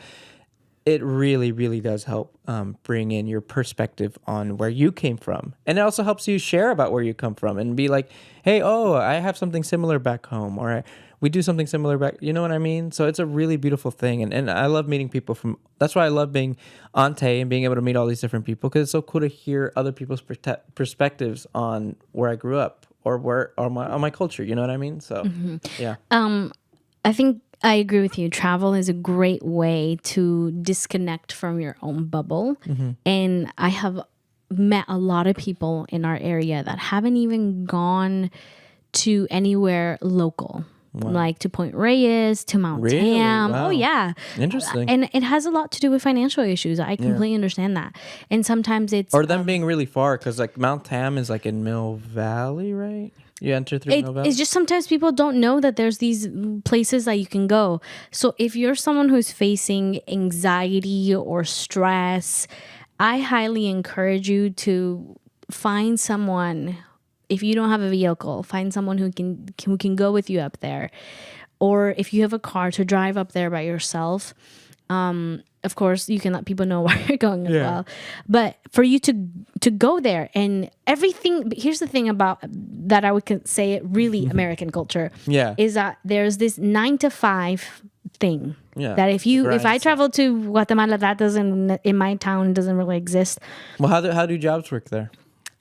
[SPEAKER 1] it really, really does help bring in your perspective on where you came from. And it also helps you share about where you come from and be like, hey, oh, I have something similar back home, or we do something similar back, you know what I mean? So it's a really beautiful thing. And I love meeting people that's why I love being on Tay and being able to meet all these different people, because it's so cool to hear other people's perspectives on where I grew up or on my culture, you know what I mean? So, yeah.
[SPEAKER 2] I think I agree with you. Travel is a great way to disconnect from your own bubble. Mm-hmm. And I have met a lot of people in our area that haven't even gone to anywhere local. Wow. Like to Point Reyes, to Mount Tam.
[SPEAKER 1] Wow.
[SPEAKER 2] Oh, yeah.
[SPEAKER 1] Interesting.
[SPEAKER 2] And it has a lot to do with financial issues. I completely understand that. And sometimes it's...
[SPEAKER 1] Or them being really far, because like Mount Tam is like in Mill Valley, right? You enter through Mill Valley?
[SPEAKER 2] It's just sometimes people don't know that there's these places that you can go. So if you're someone who's facing anxiety or stress, I highly encourage you to find someone. If you don't have a vehicle, find someone who can go with you up there. Or if you have a car, to drive up there by yourself. Of course, you can let people know where you're going as well. But for you to go there and everything, here's the thing about that I would say it really American culture is that there's this 9 to 5 thing. Yeah. That if I travel to Guatemala, that doesn't, in my town, doesn't really exist.
[SPEAKER 1] Well, how do jobs work there?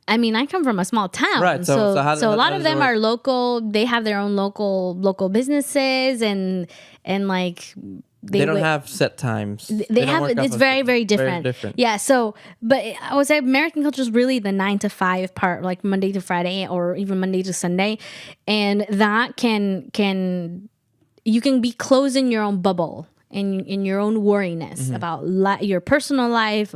[SPEAKER 2] I mean, I come from a small town,
[SPEAKER 1] right?
[SPEAKER 2] So a lot of them are local. They have their own local businesses, and like
[SPEAKER 1] they don't have set times.
[SPEAKER 2] They have. It's very, very different.
[SPEAKER 1] Very different.
[SPEAKER 2] Yeah. So, but I would say American culture is really the 9 to 5 part, like Monday to Friday, or even Monday to Sunday, and that can you can be closed in your own bubble. In your own worriness about your personal life,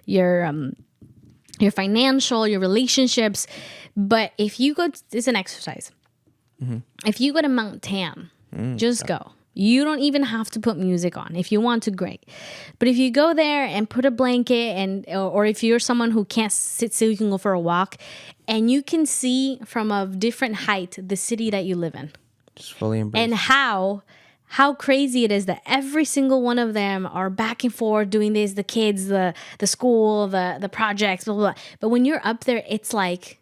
[SPEAKER 2] your financial, your relationships. But if you go, it's an exercise. Mm-hmm. If you go to Mount Tam, just go. You don't even have to put music on. If you want to, great. But if you go there and put a blanket or if you're someone who can't sit still, you can go for a walk and you can see from a different height the city that you live in.
[SPEAKER 1] Just fully embrace.
[SPEAKER 2] And how crazy it is that every single one of them are back and forth doing this, the kids, the school, the projects, blah, blah, blah. But when you're up there, it's like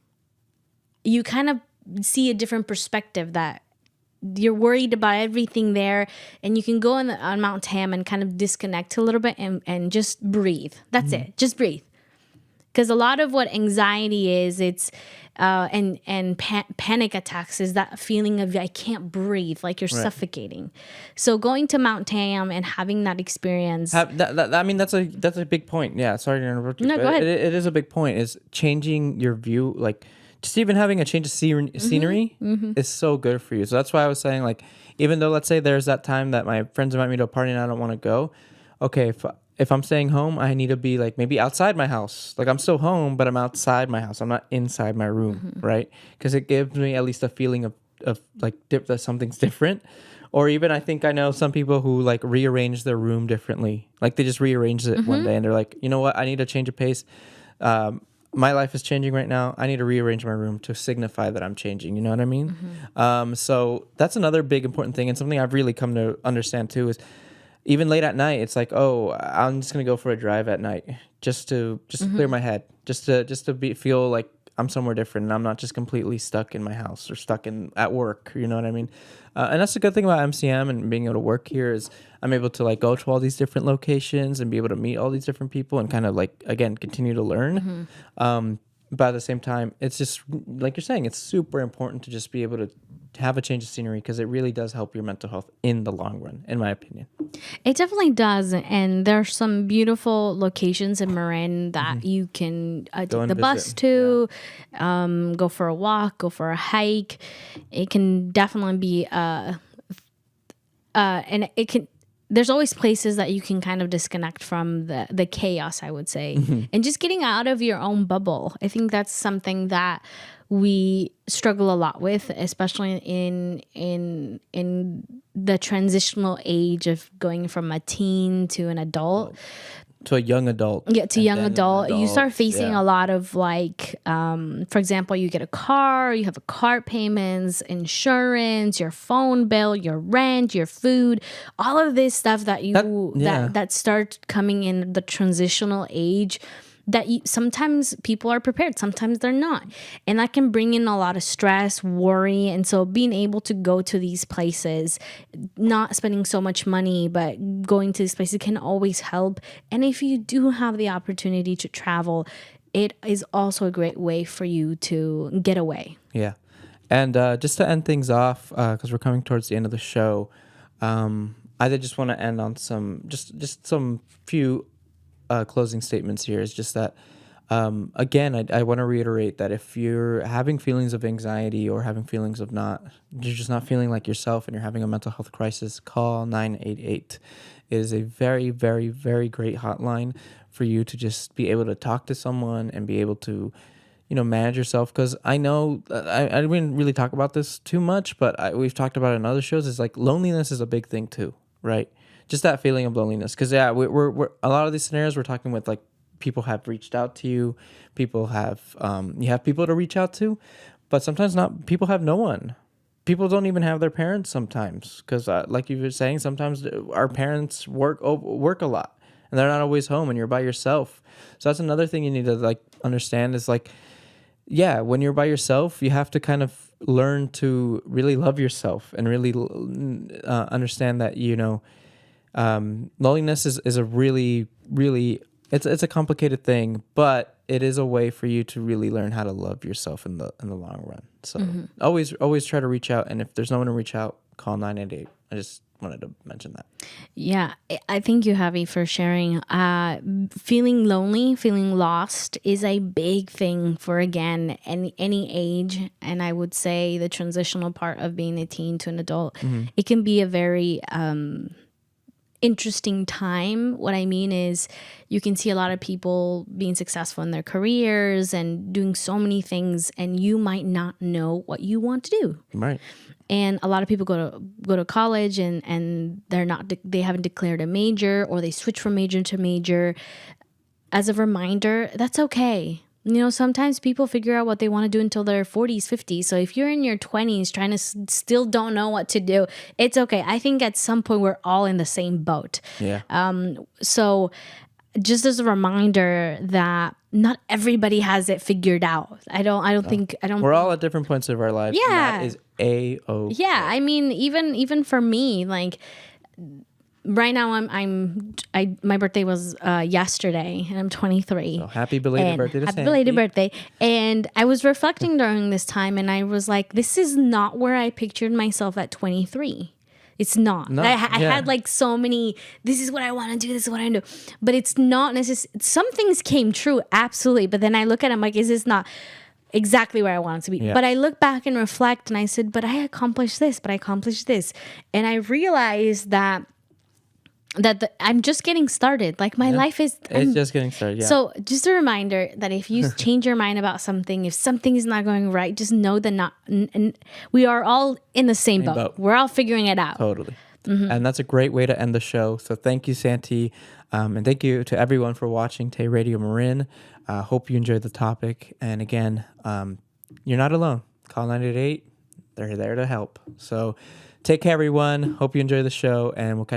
[SPEAKER 2] you kind of see a different perspective that you're worried about everything there, and you can go on Mount Tam and kind of disconnect a little bit and just breathe. That's it. Just breathe. Because a lot of what anxiety is, it's and panic attacks is that feeling of I can't breathe, like you're suffocating. So going to Mount Tam and having that experience.
[SPEAKER 1] I mean, that's a big point. Yeah, sorry to interrupt you.
[SPEAKER 2] No, go ahead.
[SPEAKER 1] It is a big point. Is changing your view, like just even having a change of scenery is so good for you. So that's why I was saying, like, even though let's say there's that time that my friends invite me to a party and I don't want to go. Okay, if I'm staying home, I need to be like maybe outside my house. Like I'm still home, but I'm outside my house. I'm not inside my room, right? Because it gives me at least a feeling of like that something's different. Or even I think I know some people who like rearrange their room differently. Like they just rearrange it one day and they're like, you know what? I need a change of pace. My life is changing right now. I need to rearrange my room to signify that I'm changing. You know what I mean? So that's another big important thing, and something I've really come to understand too is even late at night, it's like, oh, I'm just gonna go for a drive at night just to clear my head, just to feel like I'm somewhere different and I'm not just completely stuck in my house or stuck in at work. You know what I mean? And that's the good thing about MCM and being able to work here is I'm able to like go to all these different locations and be able to meet all these different people and kind of like, again, continue to learn. But at the same time, it's just like you're saying, it's super important to just be able to have a change of scenery because it really does help your mental health in the long run, in my opinion.
[SPEAKER 2] It definitely does. And there are some beautiful locations in Marin that you can take the bus to, go for a walk, go for a hike. It can definitely be, and it can, there's always places that you can kind of disconnect from the chaos, I would say. And just getting out of your own bubble. I think that's something that we struggle a lot with, especially in the transitional age of going from a teen to an adult.
[SPEAKER 1] To a young adult.
[SPEAKER 2] Yeah, to young adult. You start facing a lot of like, for example, you get a car, you have a car payments, insurance, your phone bill, your rent, your food, all of this stuff that starts coming in the transitional age that sometimes people are prepared, sometimes they're not. And that can bring in a lot of stress, worry. And so being able to go to these places, not spending so much money, but going to these places can always help. And if you do have the opportunity to travel, it is also a great way for you to get away.
[SPEAKER 1] Yeah. And just to end things off, because we're coming towards the end of the show, I did just want to end on some, just some few closing statements here is just that, again, I want to reiterate that if you're having feelings of anxiety or having feelings of you're just not feeling like yourself and you're having a mental health crisis, call 988. It is a very, very, very great hotline for you to just be able to talk to someone and be able to, manage yourself. Because I know I didn't really talk about this too much, but we've talked about it in other shows. It's like loneliness is a big thing too, right? Just that feeling of loneliness, because we're a lot of these scenarios we're talking with like people have reached out to you, people have you have people to reach out to, but sometimes not. People have no one. People don't even have their parents sometimes, because like you were saying, sometimes our parents work a lot and they're not always home, and you're by yourself. So that's another thing you need to like understand is like, yeah, when you're by yourself, you have to kind of learn to really love yourself and really understand that loneliness is a really, really, it's a complicated thing, but it is a way for you to really learn how to love yourself in the long run. So always try to reach out. And if there's no one to reach out, call 988. I just wanted to mention that.
[SPEAKER 2] Yeah, I thank you, Javi, for sharing. Feeling lonely, feeling lost is a big thing for, again, any age. And I would say the transitional part of being a teen to an adult, it can be a very interesting time. What I mean is you can see a lot of people being successful in their careers and doing so many things, and you might not know what you want to do.
[SPEAKER 1] Right.
[SPEAKER 2] And a lot of people go to college and they haven't declared a major, or they switch from major to major. As a reminder, that's okay. Sometimes people figure out what they want to do until their 40s, 50s. So if you're in your 20s trying to still don't know what to do, it's okay. I think at some point we're all in the same boat.
[SPEAKER 1] Yeah.
[SPEAKER 2] So just as a reminder that not everybody has it figured out.
[SPEAKER 1] We're all at different points of our lives.
[SPEAKER 2] Yeah.
[SPEAKER 1] And that is A-OK.
[SPEAKER 2] Yeah. I mean, even for me, like, right now, my birthday was yesterday, and I'm 23.
[SPEAKER 1] So happy belated birthday to Sandy.
[SPEAKER 2] Happy belated birthday. And I was reflecting during this time, and I was like, this is not where I pictured myself at 23. It's not.
[SPEAKER 1] No,
[SPEAKER 2] I had like so many, this is what I want to do, this is what I do. But it's not necessarily, some things came true, absolutely. But then I look at it, I'm like, is this not exactly where I want it to be? Yeah. But I look back and reflect, and I said, but I accomplished this, but I accomplished this. And I realized that that I'm just getting started. Like my life is.
[SPEAKER 1] It's just getting started. Yeah.
[SPEAKER 2] So just a reminder that if you change your mind about something, if something is not going right, just know that we are all in the same boat. We're all figuring it out.
[SPEAKER 1] Totally. And that's a great way to end the show. So thank you, Santi. And thank you to everyone for watching Tay Radio Marin. Hope you enjoyed the topic. And again, you're not alone. Call 988. They're there to help. So take care, everyone. Hope you enjoy the show, and we'll catch